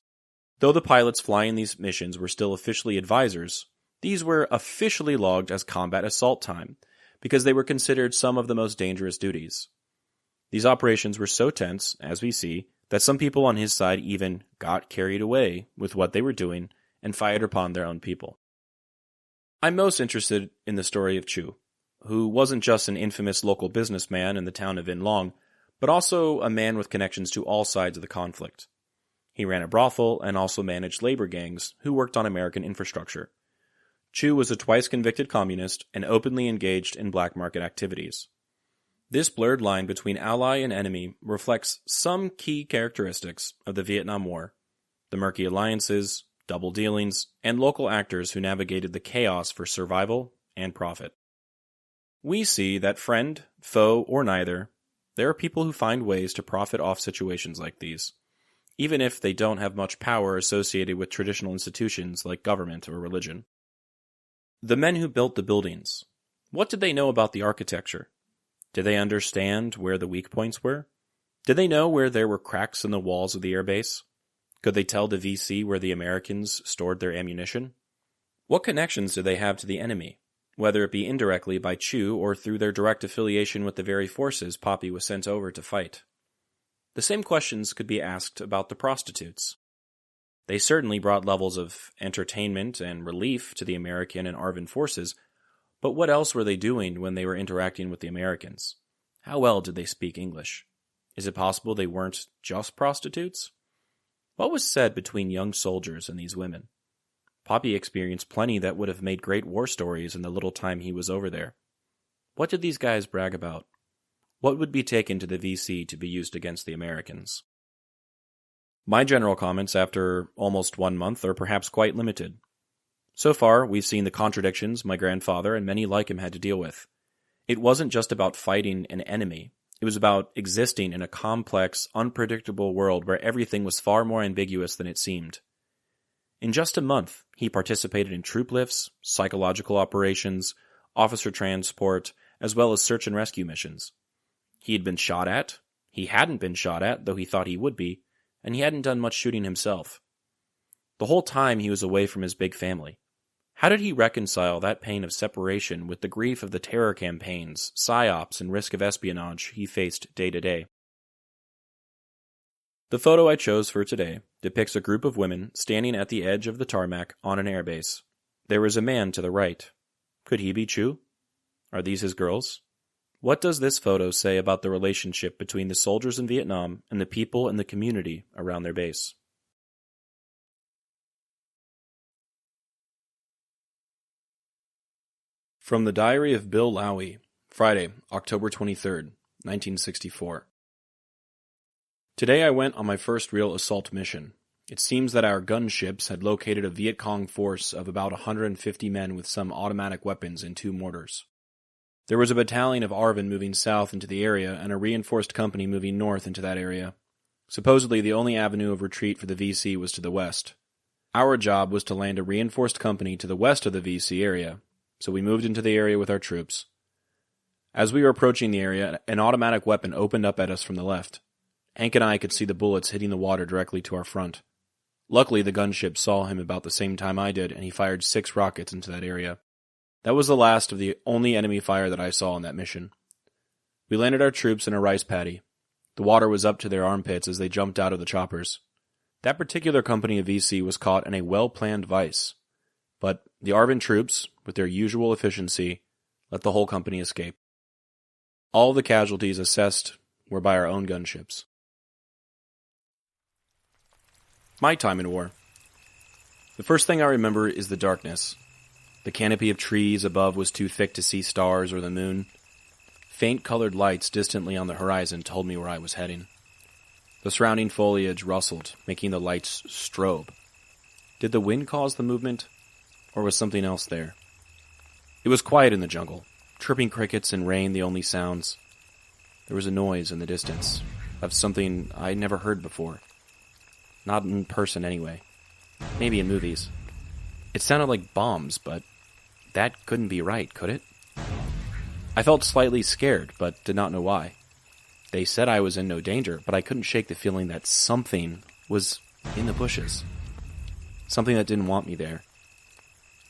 Though the pilots flying these missions were still officially advisors, these were officially logged as combat assault time, because they were considered some of the most dangerous duties. These operations were so tense, as we see, that some people on his side even got carried away with what they were doing and fired upon their own people. I'm most interested in the story of Chu, who wasn't just an infamous local businessman in the town of Vinh Long, but also a man with connections to all sides of the conflict. He ran a brothel and also managed labor gangs who worked on American infrastructure. Chu was a twice-convicted communist and openly engaged in black market activities. This blurred line between ally and enemy reflects some key characteristics of the Vietnam War: the murky alliances, double dealings, and local actors who navigated the chaos for survival and profit. We see that friend, foe, or neither, there are people who find ways to profit off situations like these, even if they don't have much power associated with traditional institutions like government or religion. The men who built the buildings, what did they know about the architecture? Did they understand where the weak points were? Did they know where there were cracks in the walls of the airbase? Could they tell the VC where the Americans stored their ammunition? What connections did they have to the enemy, whether it be indirectly by Chu or through their direct affiliation with the very forces Poppy was sent over to fight? The same questions could be asked about the prostitutes. They certainly brought levels of entertainment and relief to the American and ARVN forces, but what else were they doing when they were interacting with the Americans? How well did they speak English? Is it possible they weren't just prostitutes? What was said between young soldiers and these women? Poppy experienced plenty that would have made great war stories in the little time he was over there. What did these guys brag about? What would be taken to the VC to be used against the Americans? My general comments after almost 1 month are perhaps quite limited. So far, we've seen the contradictions my grandfather and many like him had to deal with. It wasn't just about fighting an enemy. It was about existing in a complex, unpredictable world where everything was far more ambiguous than it seemed. In just a month, he participated in troop lifts, psychological operations, officer transport, as well as search and rescue missions. He had been shot at, he hadn't been shot at, though he thought he would be, and he hadn't done much shooting himself. The whole time he was away from his big family. How did he reconcile that pain of separation with the grief of the terror campaigns, psyops, and risk of espionage he faced day to day? The photo I chose for today depicts a group of women standing at the edge of the tarmac on an airbase. There is a man to the right. Could he be Chu? Are these his girls? What does this photo say about the relationship between the soldiers in Vietnam and the people and the community around their base? From the Diary of Bill Lowie, Friday, October 23rd, 1964. Today I went on my first real assault mission. It seems that our gunships had located a Viet Cong force of about 150 men with some automatic weapons and 2 mortars. There was a battalion of ARVN moving south into the area and a reinforced company moving north into that area. Supposedly the only avenue of retreat for the VC was to the west. Our job was to land a reinforced company to the west of the VC area, so we moved into the area with our troops. As we were approaching the area, an automatic weapon opened up at us from the left. Hank and I could see the bullets hitting the water directly to our front. Luckily, the gunship saw him about the same time I did, and he fired 6 rockets into that area. That was the last of the only enemy fire that I saw on that mission. We landed our troops in a rice paddy. The water was up to their armpits as they jumped out of the choppers. That particular company of VC was caught in a well-planned vice. But the ARVN troops, with their usual efficiency, let the whole company escape. All the casualties assessed were by our own gunships. My time in war. The first thing I remember is the darkness. The canopy of trees above was too thick to see stars or the moon. Faint colored lights distantly on the horizon told me where I was heading. The surrounding foliage rustled, making the lights strobe. Did the wind cause the movement, or was something else there? It was quiet in the jungle, chirping crickets and rain the only sounds. There was a noise in the distance, of something I'd never heard before. Not in person anyway. Maybe in movies. It sounded like bombs, but that couldn't be right, could it? I felt slightly scared, but did not know why. They said I was in no danger, but I couldn't shake the feeling that something was in the bushes. Something that didn't want me there.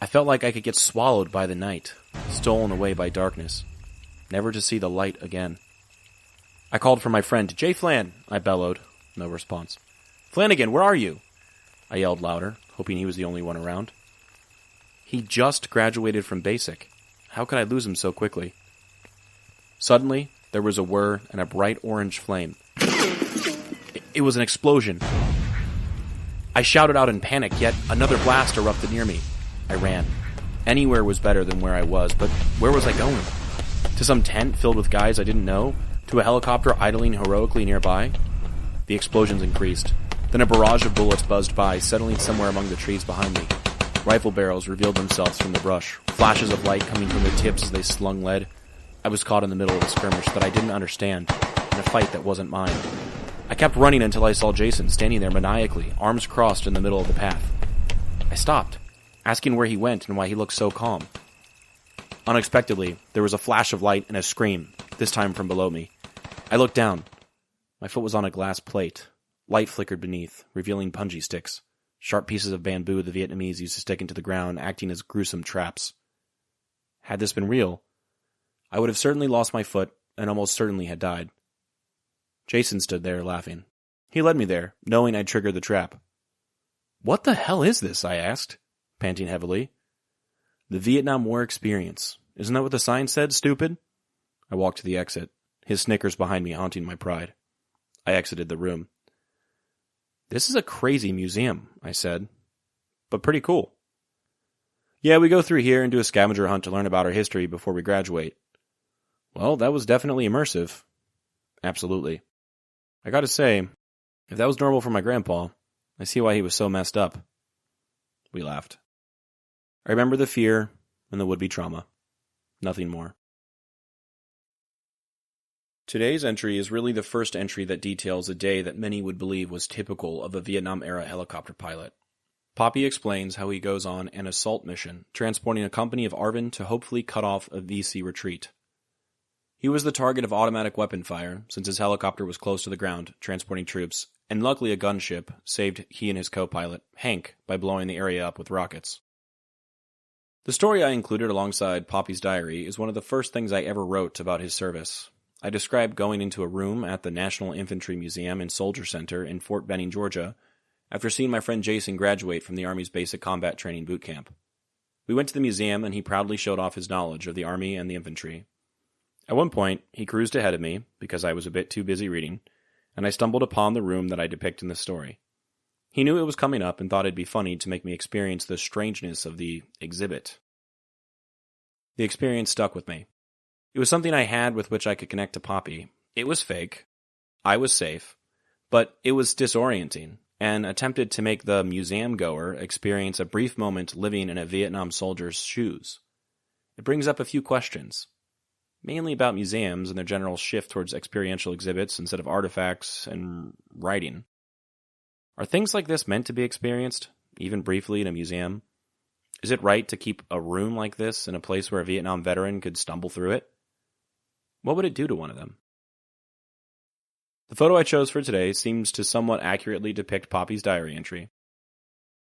I felt like I could get swallowed by the night, stolen away by darkness, never to see the light again. I called for my friend. "Jay Flan," I bellowed. No response. "Flanagan, where are you?" I yelled louder, hoping he was the only one around. He just graduated from basic. How could I lose him so quickly? Suddenly, there was a whir and a bright orange flame. It was an explosion. I shouted out in panic, yet another blast erupted near me. I ran. Anywhere was better than where I was, but where was I going? To some tent filled with guys I didn't know? To a helicopter idling heroically nearby? The explosions increased. Then a barrage of bullets buzzed by, settling somewhere among the trees behind me. Rifle barrels revealed themselves from the brush, flashes of light coming from their tips as they slung lead. I was caught in the middle of a skirmish that I didn't understand, in a fight that wasn't mine. I kept running until I saw Jason standing there maniacally, arms crossed in the middle of the path. I stopped, asking where he went and why he looked so calm. Unexpectedly, there was a flash of light and a scream, this time from below me. I looked down. My foot was on a glass plate. Light flickered beneath, revealing punji sticks. Sharp pieces of bamboo the Vietnamese used to stick into the ground, acting as gruesome traps. Had this been real, I would have certainly lost my foot and almost certainly had died. Jason stood there, laughing. He led me there, knowing I'd triggered the trap. "What the hell is this?" I asked, panting heavily. "The Vietnam War experience. Isn't that what the sign said, stupid?" I walked to the exit, his snickers behind me haunting my pride. I exited the room. "This is a crazy museum," I said, "but pretty cool." "Yeah, we go through here and do a scavenger hunt to learn about our history before we graduate." "Well, that was definitely immersive." "Absolutely. I gotta say, if that was normal for my grandpa, I see why he was so messed up." We laughed. I remember the fear and the would-be trauma. Nothing more. Today's entry is really the first entry that details a day that many would believe was typical of a Vietnam-era helicopter pilot. Poppy explains how he goes on an assault mission, transporting a company of ARVN to hopefully cut off a VC retreat. He was the target of automatic weapon fire, since his helicopter was close to the ground, transporting troops, and luckily a gunship saved he and his co-pilot, Hank, by blowing the area up with rockets. The story I included alongside Poppy's diary is one of the first things I ever wrote about his service. I described going into a room at the National Infantry Museum and Soldier Center in Fort Benning, Georgia, after seeing my friend Jason graduate from the Army's Basic Combat Training Boot Camp. We went to the museum and he proudly showed off his knowledge of the Army and the infantry. At one point, he cruised ahead of me, because I was a bit too busy reading, and I stumbled upon the room that I depict in the story. He knew it was coming up and thought it'd be funny to make me experience the strangeness of the exhibit. The experience stuck with me. It was something I had with which I could connect to Poppy. It was fake. I was safe. But it was disorienting, and attempted to make the museum-goer experience a brief moment living in a Vietnam soldier's shoes. It brings up a few questions, mainly about museums and their general shift towards experiential exhibits instead of artifacts and writing. Are things like this meant to be experienced, even briefly, in a museum? Is it right to keep a room like this in a place where a Vietnam veteran could stumble through it? What would it do to one of them? The photo I chose for today seems to somewhat accurately depict Poppy's diary entry.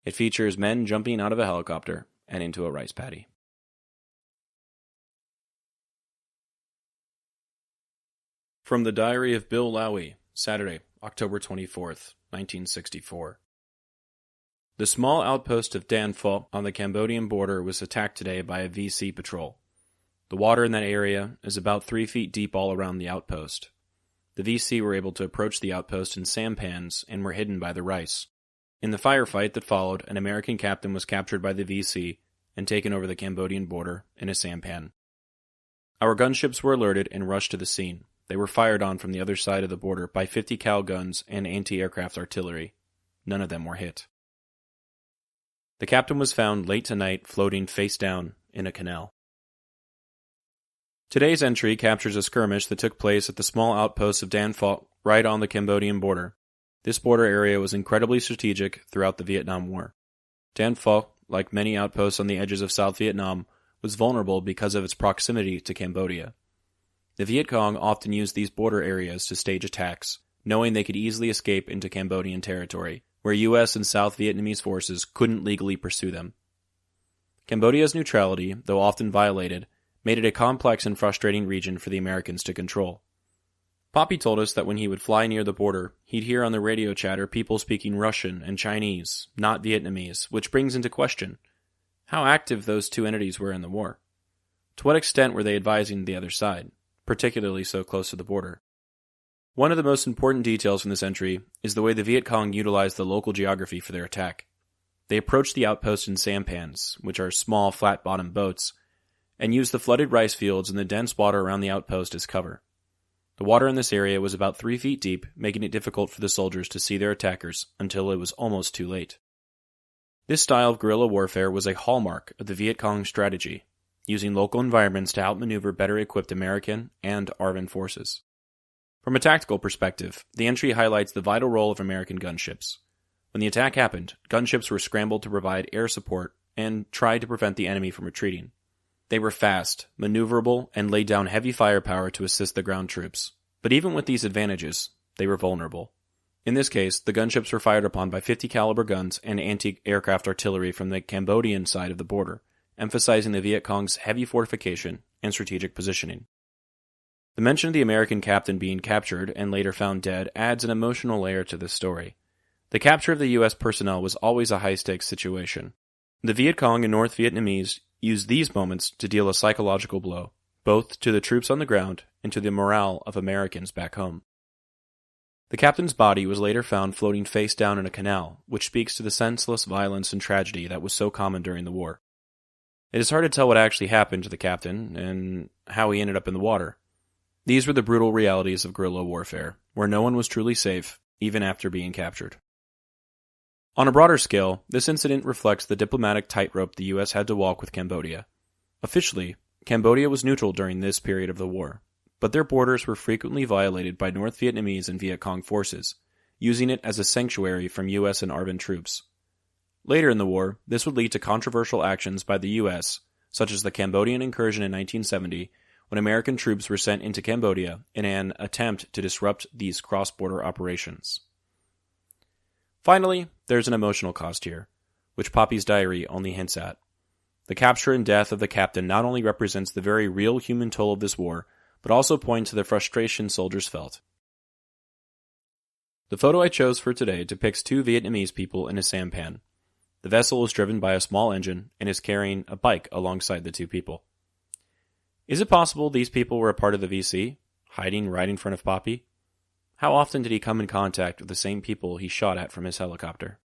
It features men jumping out of a helicopter and into a rice paddy. From the Diary of Bill Lowie, Saturday, October 24th, 1964. The small outpost of Dan Pho on the Cambodian border was attacked today by a VC patrol. The water in that area is about 3 feet deep all around the outpost. The VC were able to approach the outpost in sampans and were hidden by the rice. In the firefight that followed, an American captain was captured by the VC and taken over the Cambodian border in a sampan. Our gunships were alerted and rushed to the scene. They were fired on from the other side of the border by 50 cal guns and anti-aircraft artillery. None of them were hit. The captain was found late tonight floating face down in a canal. Today's entry captures a skirmish that took place at the small outpost of Dan Pho right on the Cambodian border. This border area was incredibly strategic throughout the Vietnam War. Dan Pho, like many outposts on the edges of South Vietnam, was vulnerable because of its proximity to Cambodia. The Viet Cong often used these border areas to stage attacks, knowing they could easily escape into Cambodian territory, where U.S. and South Vietnamese forces couldn't legally pursue them. Cambodia's neutrality, though often violated, made it a complex and frustrating region for the Americans to control. Poppy told us that when he would fly near the border, he'd hear on the radio chatter people speaking Russian and Chinese, not Vietnamese, which brings into question how active those two entities were in the war. To what extent were they advising the other side, particularly so close to the border? One of the most important details from this entry is the way the Viet Cong utilized the local geography for their attack. They approached the outpost in sampans, which are small, flat-bottomed boats, and used the flooded rice fields and the dense water around the outpost as cover. The water in this area was about 3 feet deep, making it difficult for the soldiers to see their attackers until it was almost too late. This style of guerrilla warfare was a hallmark of the Viet Cong strategy, using local environments to outmaneuver better-equipped American and ARVN forces. From a tactical perspective, the entry highlights the vital role of American gunships. When the attack happened, gunships were scrambled to provide air support and tried to prevent the enemy from retreating. They were fast, maneuverable, and laid down heavy firepower to assist the ground troops. But even with these advantages, they were vulnerable. In this case, the gunships were fired upon by 50 caliber guns and anti-aircraft artillery from the Cambodian side of the border, emphasizing the Viet Cong's heavy fortification and strategic positioning. The mention of the American captain being captured and later found dead adds an emotional layer to this story. The capture of the U.S. personnel was always a high-stakes situation. The Viet Cong and North Vietnamese used these moments to deal a psychological blow, both to the troops on the ground and to the morale of Americans back home. The captain's body was later found floating face down in a canal, which speaks to the senseless violence and tragedy that was so common during the war. It is hard to tell what actually happened to the captain and how he ended up in the water. These were the brutal realities of guerrilla warfare, where no one was truly safe, even after being captured. On a broader scale, this incident reflects the diplomatic tightrope the U.S. had to walk with Cambodia. Officially, Cambodia was neutral during this period of the war, but their borders were frequently violated by North Vietnamese and Viet Cong forces, using it as a sanctuary from U.S. and ARVN troops. Later in the war, this would lead to controversial actions by the U.S., such as the Cambodian incursion in 1970, when American troops were sent into Cambodia in an attempt to disrupt these cross-border operations. Finally, there's an emotional cost here, which Poppy's diary only hints at. The capture and death of the captain not only represents the very real human toll of this war, but also points to the frustration soldiers felt. The photo I chose for today depicts two Vietnamese people in a sampan. The vessel is driven by a small engine and is carrying a bike alongside the two people. Is it possible these people were a part of the VC, hiding right in front of Poppy? How often did he come in contact with the same people he shot at from his helicopter?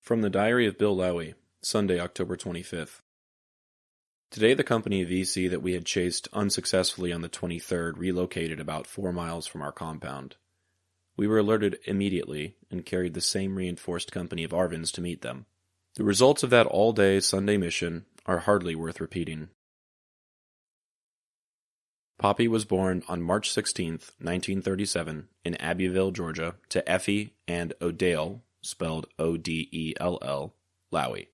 From the Diary of Bill Lowie, Sunday, October 25th. Today the company VC that we had chased unsuccessfully on the 23rd relocated about 4 miles from our compound. We were alerted immediately and carried the same reinforced company of ARVNs to meet them. The results of that all-day Sunday mission are hardly worth repeating. Poppy was born on March 16, 1937, in Abbeville, Georgia, to Effie and Odell, spelled O-D-E-L-L, Lowie.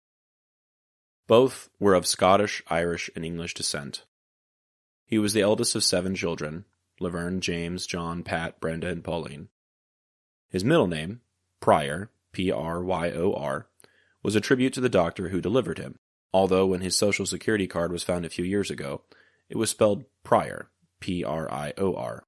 Both were of Scottish, Irish, and English descent. He was the eldest of 7 children, Laverne, James, John, Pat, Brenda, and Pauline. His middle name, Pryor, P-R-Y-O-R, was a tribute to the doctor who delivered him, although when his Social Security card was found a few years ago, it was spelled Pryor, P-R-I-O-R.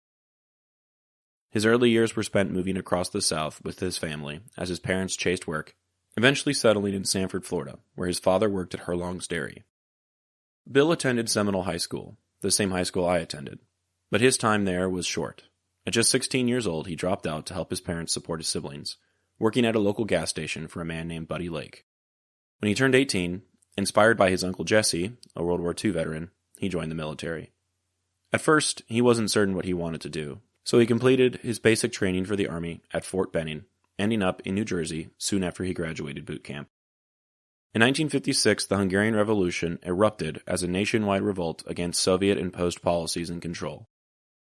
His early years were spent moving across the South with his family as his parents chased work, eventually settling in Sanford, Florida, where his father worked at Herlong's Dairy. Bill attended Seminole High School, the same high school I attended, but his time there was short. At just 16 years old, he dropped out to help his parents support his siblings, working at a local gas station for a man named Buddy Lake. When he turned 18, inspired by his Uncle Jesse, a World War II veteran, he joined the military. At first, he wasn't certain what he wanted to do, so he completed his basic training for the Army at Fort Benning, ending up in New Jersey soon after he graduated boot camp. In 1956, the Hungarian Revolution erupted as a nationwide revolt against Soviet-imposed policies and control.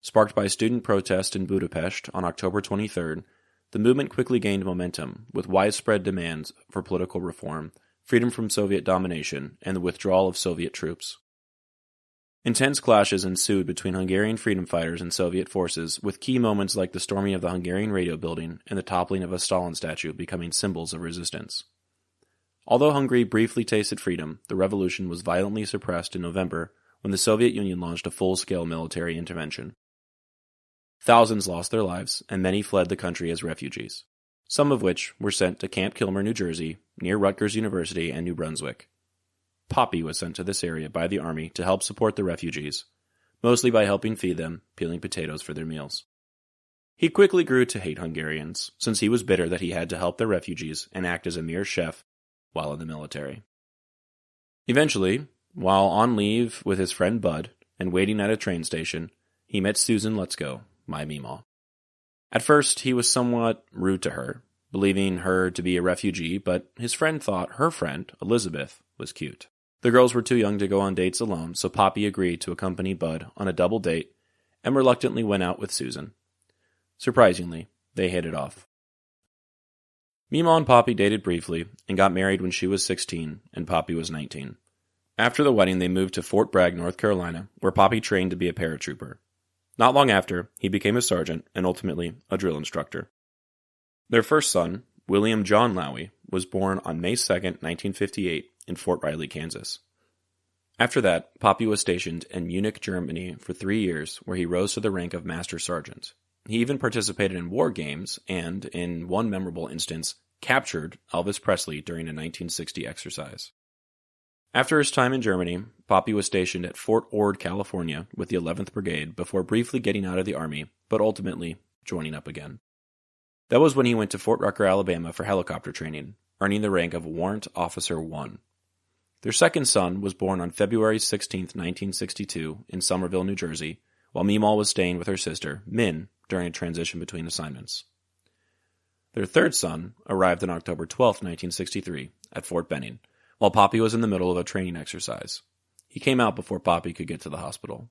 Sparked by student protest in Budapest on October 23rd, the movement quickly gained momentum, with widespread demands for political reform, freedom from Soviet domination, and the withdrawal of Soviet troops. Intense clashes ensued between Hungarian freedom fighters and Soviet forces, with key moments like the storming of the Hungarian radio building and the toppling of a Stalin statue becoming symbols of resistance. Although Hungary briefly tasted freedom, the revolution was violently suppressed in November when the Soviet Union launched a full-scale military intervention. Thousands lost their lives, and many fled the country as refugees, some of which were sent to Camp Kilmer, New Jersey, near Rutgers University and New Brunswick. Poppy was sent to this area by the Army to help support the refugees, mostly by helping feed them, peeling potatoes for their meals. He quickly grew to hate Hungarians, since he was bitter that he had to help the refugees and act as a mere chef while in the military. Eventually, while on leave with his friend Bud and waiting at a train station, he met Susan Lutzko, my Meemaw. At first, he was somewhat rude to her, believing her to be a refugee, but his friend thought her friend, Elizabeth, was cute. The girls were too young to go on dates alone, so Poppy agreed to accompany Bud on a double date and reluctantly went out with Susan. Surprisingly, they hit it off. Meemaw and Poppy dated briefly and got married when she was 16 and Poppy was 19. After the wedding, they moved to Fort Bragg, North Carolina, where Poppy trained to be a paratrooper. Not long after, he became a sergeant and ultimately a drill instructor. Their first son, William John Lowie, was born on May 2, 1958, in Fort Riley, Kansas. After that, Poppy was stationed in Munich, Germany for 3 years, where he rose to the rank of Master Sergeant. He even participated in war games and, in one memorable instance, captured Elvis Presley during a 1960 exercise. After his time in Germany, Poppy was stationed at Fort Ord, California with the 11th Brigade before briefly getting out of the Army, but ultimately joining up again. That was when he went to Fort Rucker, Alabama for helicopter training, earning the rank of Warrant Officer 1. Their second son was born on February 16, 1962, in Somerville, New Jersey, while Meemaw was staying with her sister, Min, during a transition between assignments. Their third son arrived on October 12, 1963, at Fort Benning, while Poppy was in the middle of a training exercise. He came out before Poppy could get to the hospital.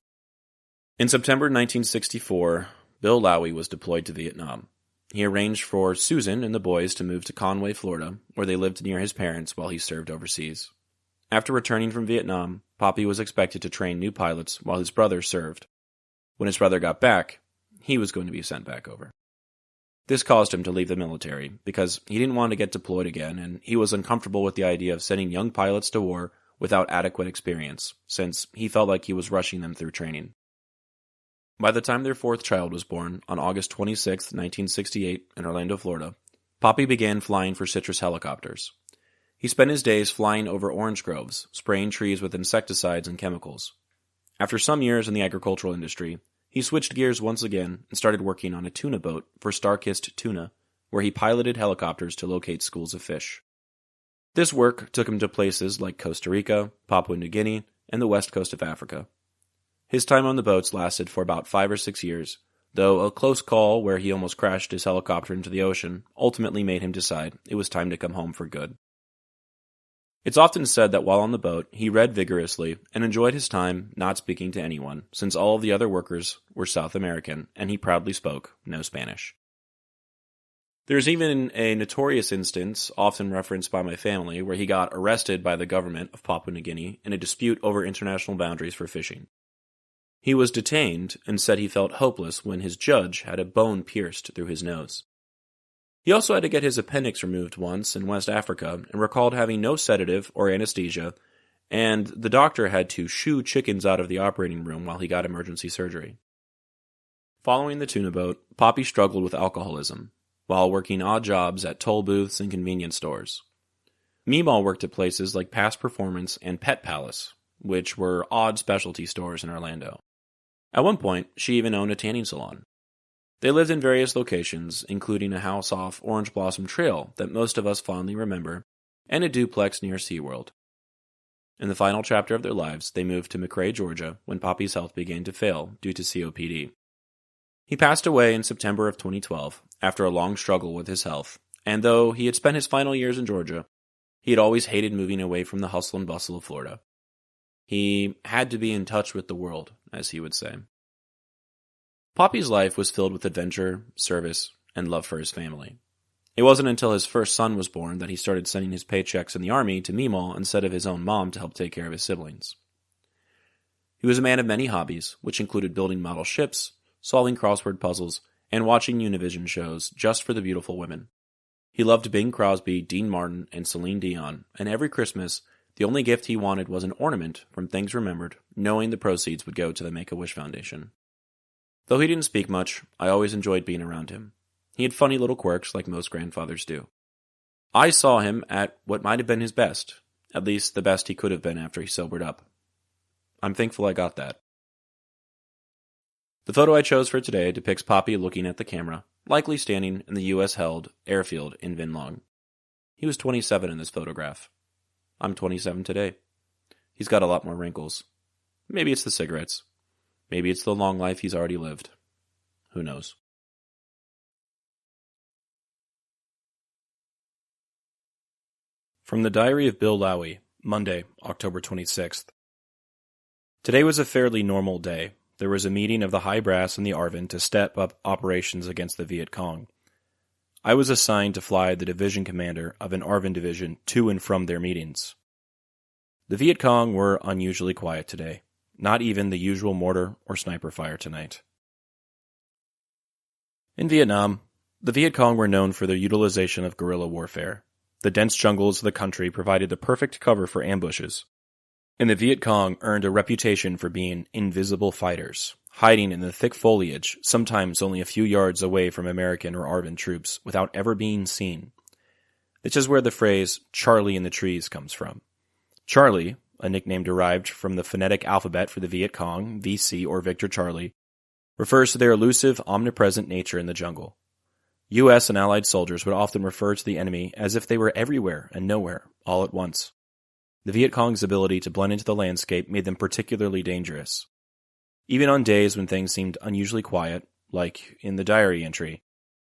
In September 1964, Bill Lowie was deployed to Vietnam. He arranged for Susan and the boys to move to Conway, Florida, where they lived near his parents while he served overseas. After returning from Vietnam, Poppy was expected to train new pilots while his brother served. When his brother got back, he was going to be sent back over. This caused him to leave the military because he didn't want to get deployed again, and he was uncomfortable with the idea of sending young pilots to war without adequate experience, since he felt like he was rushing them through training. By the time their fourth child was born, on August 26, 1968, in Orlando, Florida, Poppy began flying for Citrus Helicopters. He spent his days flying over orange groves, spraying trees with insecticides and chemicals. After some years in the agricultural industry, he switched gears once again and started working on a tuna boat for Star-Kissed Tuna, where he piloted helicopters to locate schools of fish. This work took him to places like Costa Rica, Papua New Guinea, and the west coast of Africa. His time on the boats lasted for about 5 or 6 years, though a close call where he almost crashed his helicopter into the ocean ultimately made him decide it was time to come home for good. It's often said that while on the boat, he read vigorously and enjoyed his time not speaking to anyone, since all of the other workers were South American, and he proudly spoke no Spanish. There's even a notorious instance, often referenced by my family, where he got arrested by the government of Papua New Guinea in a dispute over international boundaries for fishing. He was detained and said he felt hopeless when his judge had a bone pierced through his nose. He also had to get his appendix removed once in West Africa and recalled having no sedative or anesthesia, and the doctor had to shoo chickens out of the operating room while he got emergency surgery. Following the tuna boat, Poppy struggled with alcoholism, while working odd jobs at toll booths and convenience stores. Meemaw worked at places like Past Performance and Pet Palace, which were odd specialty stores in Orlando. At one point, she even owned a tanning salon. They lived in various locations, including a house off Orange Blossom Trail that most of us fondly remember, and a duplex near SeaWorld. In the final chapter of their lives, they moved to McRae, Georgia, when Poppy's health began to fail due to COPD. He passed away in September of 2012 after a long struggle with his health, and though he had spent his final years in Georgia, he had always hated moving away from the hustle and bustle of Florida. He had to be in touch with the world, as he would say. Poppy's life was filled with adventure, service, and love for his family. It wasn't until his first son was born that he started sending his paychecks in the army to Meemaw instead of his own mom to help take care of his siblings. He was a man of many hobbies, which included building model ships, solving crossword puzzles, and watching Univision shows just for the beautiful women. He loved Bing Crosby, Dean Martin, and Celine Dion, and every Christmas, the only gift he wanted was an ornament from Things Remembered, knowing the proceeds would go to the Make-A-Wish Foundation. Though he didn't speak much, I always enjoyed being around him. He had funny little quirks like most grandfathers do. I saw him at what might have been his best, at least the best he could have been after he sobered up. I'm thankful I got that. The photo I chose for today depicts Poppy looking at the camera, likely standing in the U.S.-held airfield in Vinh Long. He was 27 in this photograph. I'm 27 today. He's got a lot more wrinkles. Maybe it's the cigarettes. Maybe it's the long life he's already lived. Who knows? From the Diary of Bill Lowie, Monday, October 26th. Today was a fairly normal day. There was a meeting of the high brass in the ARVN to step up operations against the Viet Cong. I was assigned to fly the division commander of an ARVN division to and from their meetings. The Viet Cong were unusually quiet today. Not even the usual mortar or sniper fire tonight. In Vietnam, the Viet Cong were known for their utilization of guerrilla warfare. The dense jungles of the country provided the perfect cover for ambushes, and the Viet Cong earned a reputation for being invisible fighters, hiding in the thick foliage, sometimes only a few yards away from American or ARVN troops, without ever being seen. This is where the phrase, "Charlie in the trees," comes from. Charlie, a nickname derived from the phonetic alphabet for the Viet Cong, VC or Victor Charlie, refers to their elusive, omnipresent nature in the jungle. U.S. and Allied soldiers would often refer to the enemy as if they were everywhere and nowhere, all at once. The Viet Cong's ability to blend into the landscape made them particularly dangerous. Even on days when things seemed unusually quiet, like in the diary entry,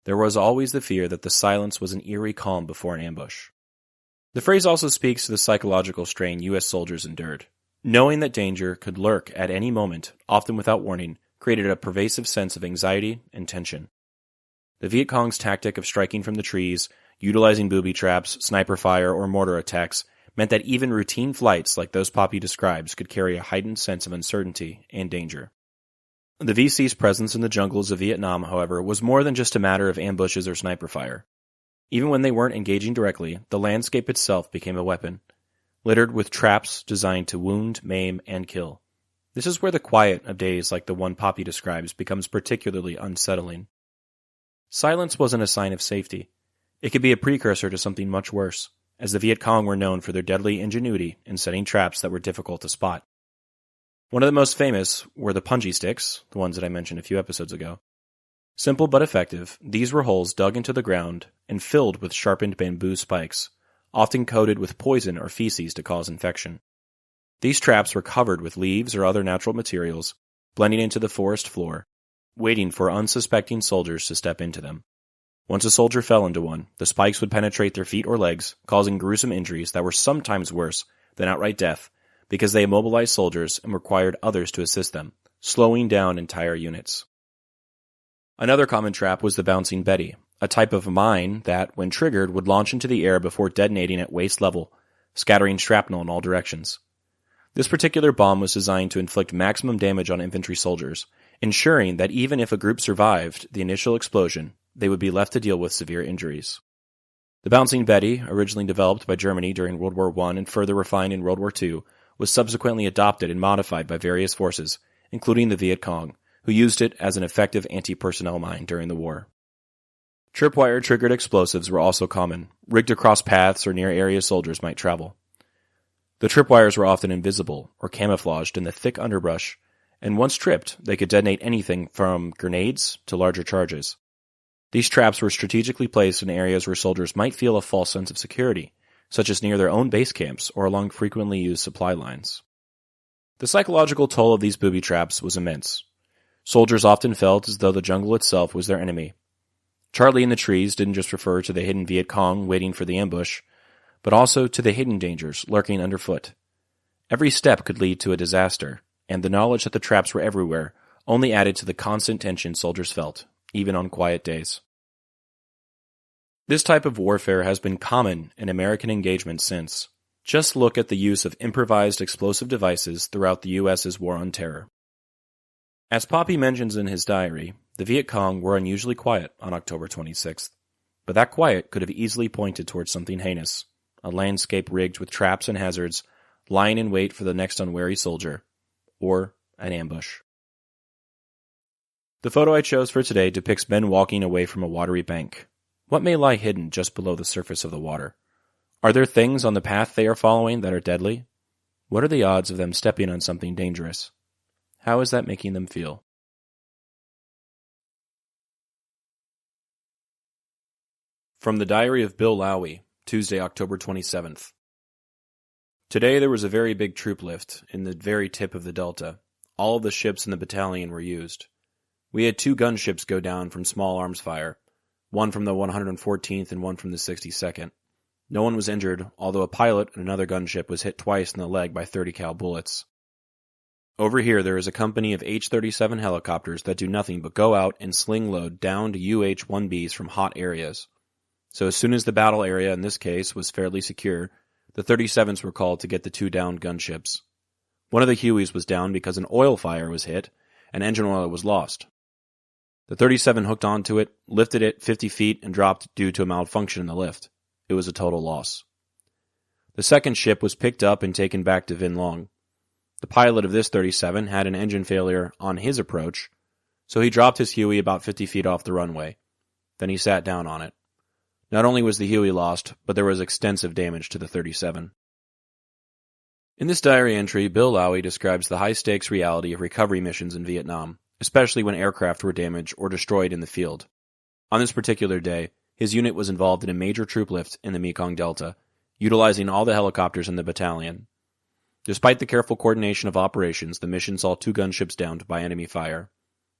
there was always the fear that the silence was an eerie calm before an ambush. The phrase also speaks to the psychological strain U.S. soldiers endured. Knowing that danger could lurk at any moment, often without warning, created a pervasive sense of anxiety and tension. The Viet Cong's tactic of striking from the trees, utilizing booby traps, sniper fire, or mortar attacks meant that even routine flights like those Poppy describes could carry a heightened sense of uncertainty and danger. The VC's presence in the jungles of Vietnam, however, was more than just a matter of ambushes or sniper fire. Even when they weren't engaging directly, the landscape itself became a weapon, littered with traps designed to wound, maim, and kill. This is where the quiet of days like the one Poppy describes becomes particularly unsettling. Silence wasn't a sign of safety. It could be a precursor to something much worse, as the Viet Cong were known for their deadly ingenuity in setting traps that were difficult to spot. One of the most famous were the punji sticks, the ones that I mentioned a few episodes ago. Simple but effective, these were holes dug into the ground and filled with sharpened bamboo spikes, often coated with poison or feces to cause infection. These traps were covered with leaves or other natural materials, blending into the forest floor, waiting for unsuspecting soldiers to step into them. Once a soldier fell into one, the spikes would penetrate their feet or legs, causing gruesome injuries that were sometimes worse than outright death because they immobilized soldiers and required others to assist them, slowing down entire units. Another common trap was the bouncing Betty, a type of mine that, when triggered, would launch into the air before detonating at waist level, scattering shrapnel in all directions. This particular bomb was designed to inflict maximum damage on infantry soldiers, ensuring that even if a group survived the initial explosion, they would be left to deal with severe injuries. The bouncing Betty, originally developed by Germany during World War I and further refined in World War II, was subsequently adopted and modified by various forces, including the Viet Cong, who used it as an effective anti-personnel mine during the war. Tripwire-triggered explosives were also common, rigged across paths or near areas soldiers might travel. The tripwires were often invisible or camouflaged in the thick underbrush, and once tripped, they could detonate anything from grenades to larger charges. These traps were strategically placed in areas where soldiers might feel a false sense of security, such as near their own base camps or along frequently used supply lines. The psychological toll of these booby traps was immense. Soldiers often felt as though the jungle itself was their enemy. Charlie in the trees didn't just refer to the hidden Viet Cong waiting for the ambush, but also to the hidden dangers lurking underfoot. Every step could lead to a disaster, and the knowledge that the traps were everywhere only added to the constant tension soldiers felt, even on quiet days. This type of warfare has been common in American engagements since. Just look at the use of improvised explosive devices throughout the U.S.'s War on Terror. As Poppy mentions in his diary, the Viet Cong were unusually quiet on October 26th, but that quiet could have easily pointed towards something heinous, a landscape rigged with traps and hazards, lying in wait for the next unwary soldier, or an ambush. The photo I chose for today depicts men walking away from a watery bank. What may lie hidden just below the surface of the water? Are there things on the path they are following that are deadly? What are the odds of them stepping on something dangerous? How is that making them feel? From the Diary of Bill Lowie, Tuesday, October 27th. Today there was a very big troop lift in the very tip of the delta. All of the ships in the battalion were used. We had 2 gunships go down from small arms fire, one from the 114th and one from the 62nd. No one was injured, although a pilot and another gunship was hit twice in the leg by 30 cal bullets. Over here there is a company of H-37 helicopters that do nothing but go out and sling load down to UH-1Bs from hot areas. So as soon as the battle area in this case was fairly secure, the 37s were called to get the 2 downed gunships. One of the Hueys was down because an oil fire was hit and engine oil was lost. The 37 hooked onto it, lifted it 50 feet, and dropped due to a malfunction in the lift. It was a total loss. The second ship was picked up and taken back to Vinh Long. The pilot of this 37 had an engine failure on his approach, so he dropped his Huey about 50 feet off the runway. Then he sat down on it. Not only was the Huey lost, but there was extensive damage to the 37. In this diary entry, Bill Lowie describes the high-stakes reality of recovery missions in Vietnam, especially when aircraft were damaged or destroyed in the field. On this particular day, his unit was involved in a major troop lift in the Mekong Delta, utilizing all the helicopters in the battalion. Despite the careful coordination of operations, the mission saw 2 gunships downed by enemy fire.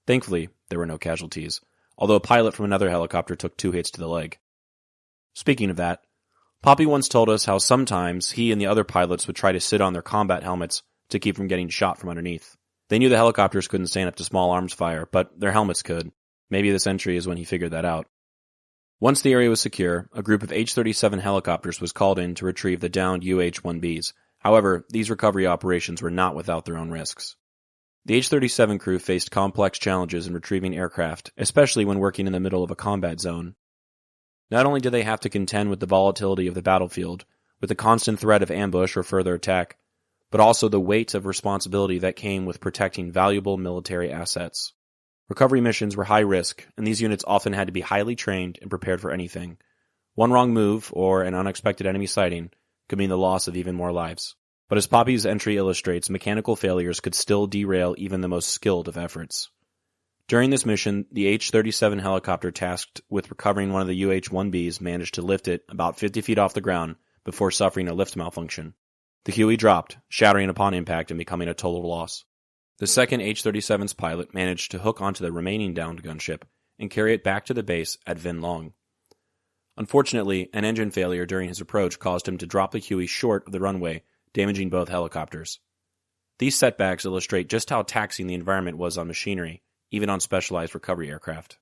Thankfully, there were no casualties, although a pilot from another helicopter took 2 hits to the leg. Speaking of that, Poppy once told us how sometimes he and the other pilots would try to sit on their combat helmets to keep from getting shot from underneath. They knew the helicopters couldn't stand up to small arms fire, but their helmets could. Maybe this entry is when he figured that out. Once the area was secure, a group of H-37 helicopters was called in to retrieve the downed UH-1Bs. However, these recovery operations were not without their own risks. The H-37 crew faced complex challenges in retrieving aircraft, especially when working in the middle of a combat zone. Not only did they have to contend with the volatility of the battlefield, with the constant threat of ambush or further attack, but also the weight of responsibility that came with protecting valuable military assets. Recovery missions were high risk, and these units often had to be highly trained and prepared for anything, One wrong move, or an unexpected enemy sighting, could mean the loss of even more lives. But as Poppy's entry illustrates, mechanical failures could still derail even the most skilled of efforts. During this mission, the H-37 helicopter tasked with recovering one of the UH-1Bs managed to lift it about 50 feet off the ground before suffering a lift malfunction. The Huey dropped, shattering upon impact and becoming a total loss. The second H-37's pilot managed to hook onto the remaining downed gunship and carry it back to the base at Vinh Long. Unfortunately, an engine failure during his approach caused him to drop the Huey short of the runway, damaging both helicopters. These setbacks illustrate just how taxing the environment was on machinery, even on specialized recovery aircraft.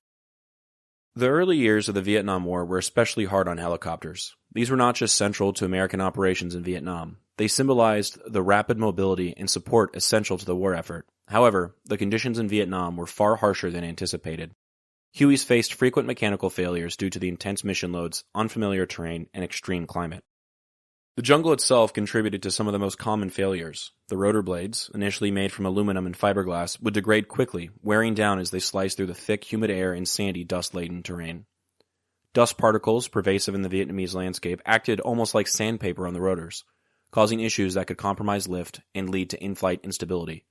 The early years of the Vietnam War were especially hard on helicopters. These were not just central to American operations in Vietnam. They symbolized the rapid mobility and support essential to the war effort. However, the conditions in Vietnam were far harsher than anticipated. Hueys faced frequent mechanical failures due to the intense mission loads, unfamiliar terrain, and extreme climate. The jungle itself contributed to some of the most common failures. The rotor blades, initially made from aluminum and fiberglass, would degrade quickly, wearing down as they sliced through the thick, humid air and sandy, dust-laden terrain. Dust particles, pervasive in the Vietnamese landscape, acted almost like sandpaper on the rotors, causing issues that could compromise lift and lead to in-flight instability.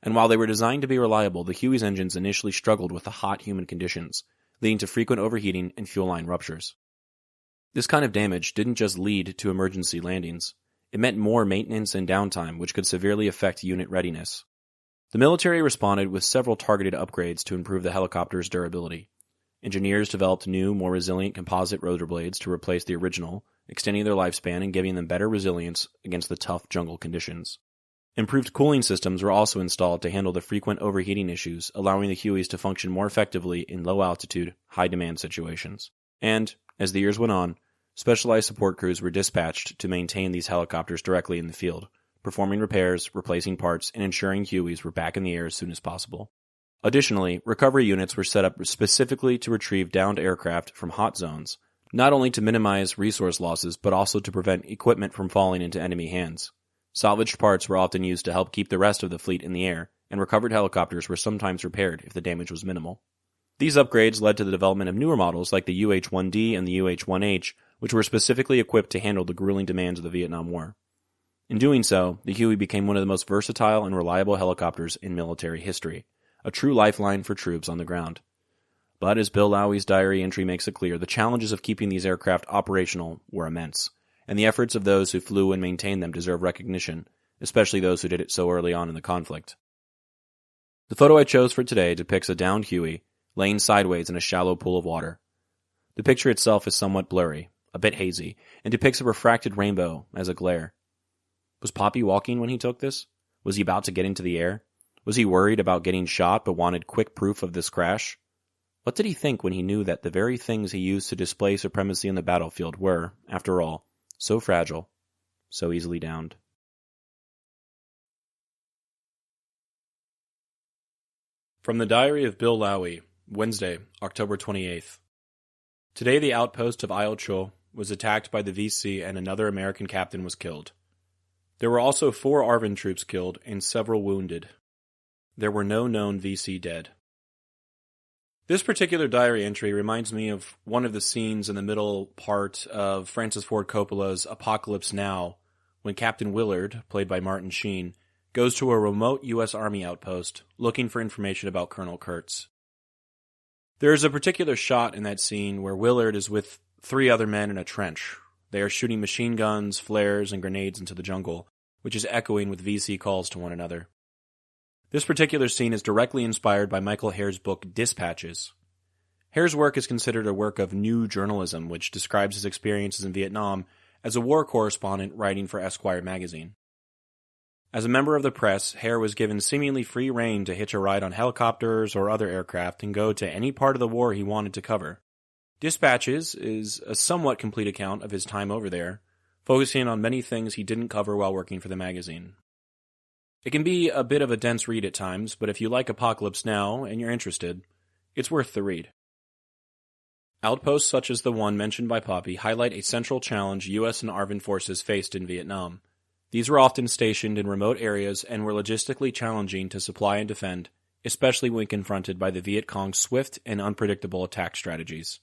And while they were designed to be reliable, the Huey's engines initially struggled with the hot, humid conditions, leading to frequent overheating and fuel line ruptures. This kind of damage didn't just lead to emergency landings. It meant more maintenance and downtime, which could severely affect unit readiness. The military responded with several targeted upgrades to improve the helicopter's durability. Engineers developed new, more resilient composite rotor blades to replace the original, extending their lifespan and giving them better resilience against the tough jungle conditions. Improved cooling systems were also installed to handle the frequent overheating issues, allowing the Hueys to function more effectively in low-altitude, high-demand situations. And, as the years went on, specialized support crews were dispatched to maintain these helicopters directly in the field, performing repairs, replacing parts, and ensuring Hueys were back in the air as soon as possible. Additionally, recovery units were set up specifically to retrieve downed aircraft from hot zones, not only to minimize resource losses, but also to prevent equipment from falling into enemy hands. Salvaged parts were often used to help keep the rest of the fleet in the air, and recovered helicopters were sometimes repaired if the damage was minimal. These upgrades led to the development of newer models like the UH-1D and the UH-1H, which were specifically equipped to handle the grueling demands of the Vietnam War. In doing so, the Huey became one of the most versatile and reliable helicopters in military history, a true lifeline for troops on the ground. But as Bill Lowie's diary entry makes it clear, the challenges of keeping these aircraft operational were immense, and the efforts of those who flew and maintained them deserve recognition, especially those who did it so early on in the conflict. The photo I chose for today depicts a downed Huey laying sideways in a shallow pool of water. The picture itself is somewhat blurry, a bit hazy, and depicts a refracted rainbow as a glare. Was Poppy walking when he took this? Was he about to get into the air? Was he worried about getting shot but wanted quick proof of this crash? What did he think when he knew that the very things he used to display supremacy on the battlefield were, after all, so fragile, so easily downed? From the Diary of Bill Lowie, Wednesday, October 28th. Today the outpost of Ile Cho was attacked by the VC and another American captain was killed. There were also 4 ARVN troops killed and several wounded. There were no known VC dead. This particular diary entry reminds me of one of the scenes in the middle part of Francis Ford Coppola's Apocalypse Now, when Captain Willard, played by Martin Sheen, goes to a remote U.S. Army outpost looking for information about Colonel Kurtz. There is a particular shot in that scene where Willard is with 3 other men in a trench. They are shooting machine guns, flares, and grenades into the jungle, which is echoing with VC calls to one another. This particular scene is directly inspired by Michael Hare's book Dispatches. Hare's work is considered a work of new journalism, which describes his experiences in Vietnam as a war correspondent writing for Esquire magazine. As a member of the press, Hare was given seemingly free rein to hitch a ride on helicopters or other aircraft and go to any part of the war he wanted to cover. Dispatches is a somewhat complete account of his time over there, focusing on many things he didn't cover while working for the magazine. It can be a bit of a dense read at times, but if you like Apocalypse Now and you're interested, it's worth the read. Outposts such as the one mentioned by Poppy highlight a central challenge U.S. and ARVN forces faced in Vietnam. These were often stationed in remote areas and were logistically challenging to supply and defend, especially when confronted by the Viet Cong's swift and unpredictable attack strategies.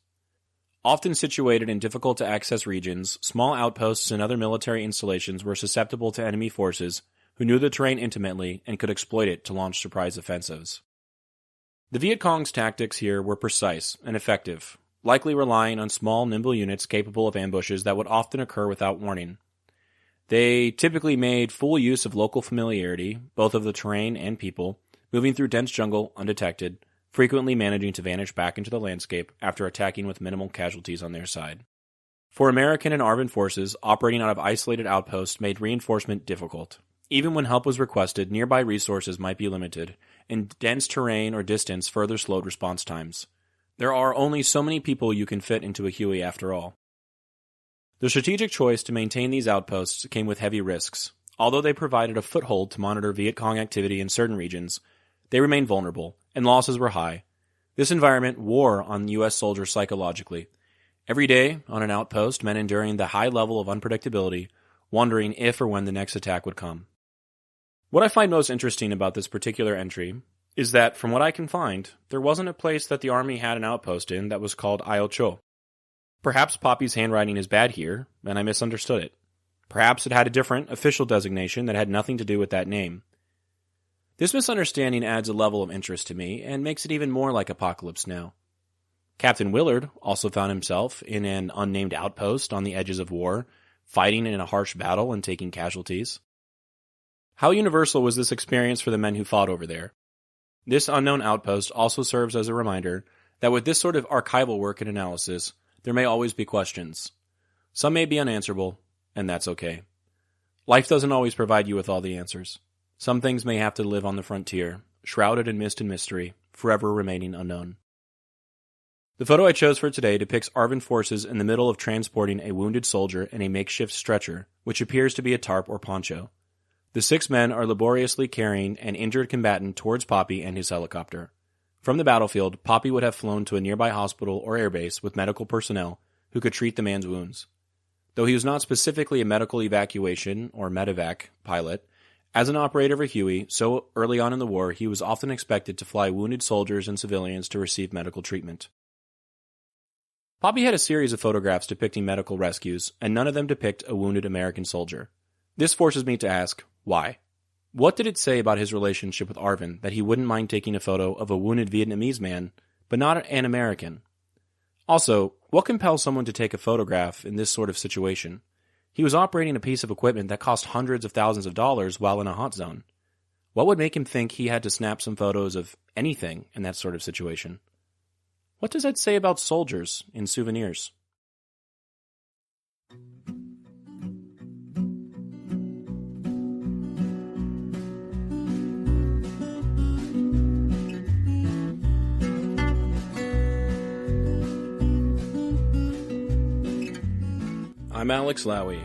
Often situated in difficult-to-access regions, small outposts and other military installations were susceptible to enemy forces who knew the terrain intimately and could exploit it to launch surprise offensives. The Viet Cong's tactics here were precise and effective, likely relying on small, nimble units capable of ambushes that would often occur without warning. They typically made full use of local familiarity, both of the terrain and people, moving through dense jungle undetected, frequently managing to vanish back into the landscape after attacking with minimal casualties on their side. For American and ARVN forces, operating out of isolated outposts made reinforcement difficult. Even when help was requested, nearby resources might be limited, and dense terrain or distance further slowed response times. There are only so many people you can fit into a Huey after all. The strategic choice to maintain these outposts came with heavy risks. Although they provided a foothold to monitor Viet Cong activity in certain regions, they remained vulnerable, and losses were high. This environment wore on U.S. soldiers psychologically. Every day, on an outpost, men enduring the high level of unpredictability, wondering if or when the next attack would come. What I find most interesting about this particular entry is that, from what I can find, there wasn't a place that the Army had an outpost in that was called Io Cho. Perhaps Poppy's handwriting is bad here, and I misunderstood it. Perhaps it had a different, official designation that had nothing to do with that name. This misunderstanding adds a level of interest to me and makes it even more like Apocalypse Now. Captain Willard also found himself in an unnamed outpost on the edges of war, fighting in a harsh battle and taking casualties. How universal was this experience for the men who fought over there? This unknown outpost also serves as a reminder that with this sort of archival work and analysis, there may always be questions. Some may be unanswerable, and that's okay. Life doesn't always provide you with all the answers. Some things may have to live on the frontier, shrouded in mist and mystery, forever remaining unknown. The photo I chose for today depicts ARVN forces in the middle of transporting a wounded soldier in a makeshift stretcher, which appears to be a tarp or poncho. The 6 men are laboriously carrying an injured combatant towards Poppy and his helicopter. From the battlefield, Poppy would have flown to a nearby hospital or airbase with medical personnel who could treat the man's wounds. Though he was not specifically a medical evacuation or medevac pilot, as an operator for Huey, so early on in the war, he was often expected to fly wounded soldiers and civilians to receive medical treatment. Poppy had a series of photographs depicting medical rescues, and none of them depict a wounded American soldier. This forces me to ask, why? What did it say about his relationship with ARVN that he wouldn't mind taking a photo of a wounded Vietnamese man, but not an American? Also, what compels someone to take a photograph in this sort of situation? He was operating a piece of equipment that cost hundreds of thousands of dollars while in a hot zone. What would make him think he had to snap some photos of anything in that sort of situation? What does that say about soldiers in souvenirs? I'm Alex Lowie,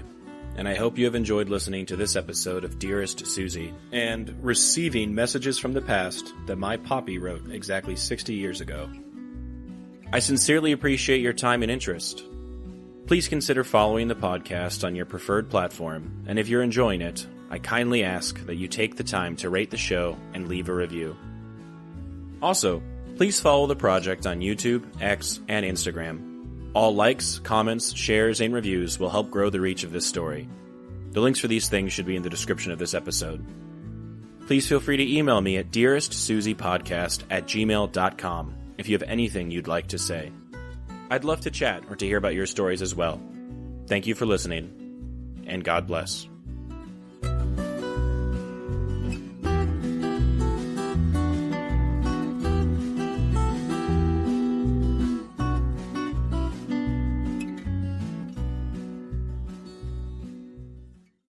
and I hope you have enjoyed listening to this episode of Dearest Suzie, and receiving messages from the past that my Poppy wrote exactly 60 years ago. I sincerely appreciate your time and interest. Please consider following the podcast on your preferred platform, and if you're enjoying it, I kindly ask that you take the time to rate the show and leave a review. Also, please follow the project on YouTube, X, and Instagram. All likes, comments, shares, and reviews will help grow the reach of this story. The links for these things should be in the description of this episode. Please feel free to email me at dearestsuziepodcast@gmail.com if you have anything you'd like to say. I'd love to chat or to hear about your stories as well. Thank you for listening, and God bless.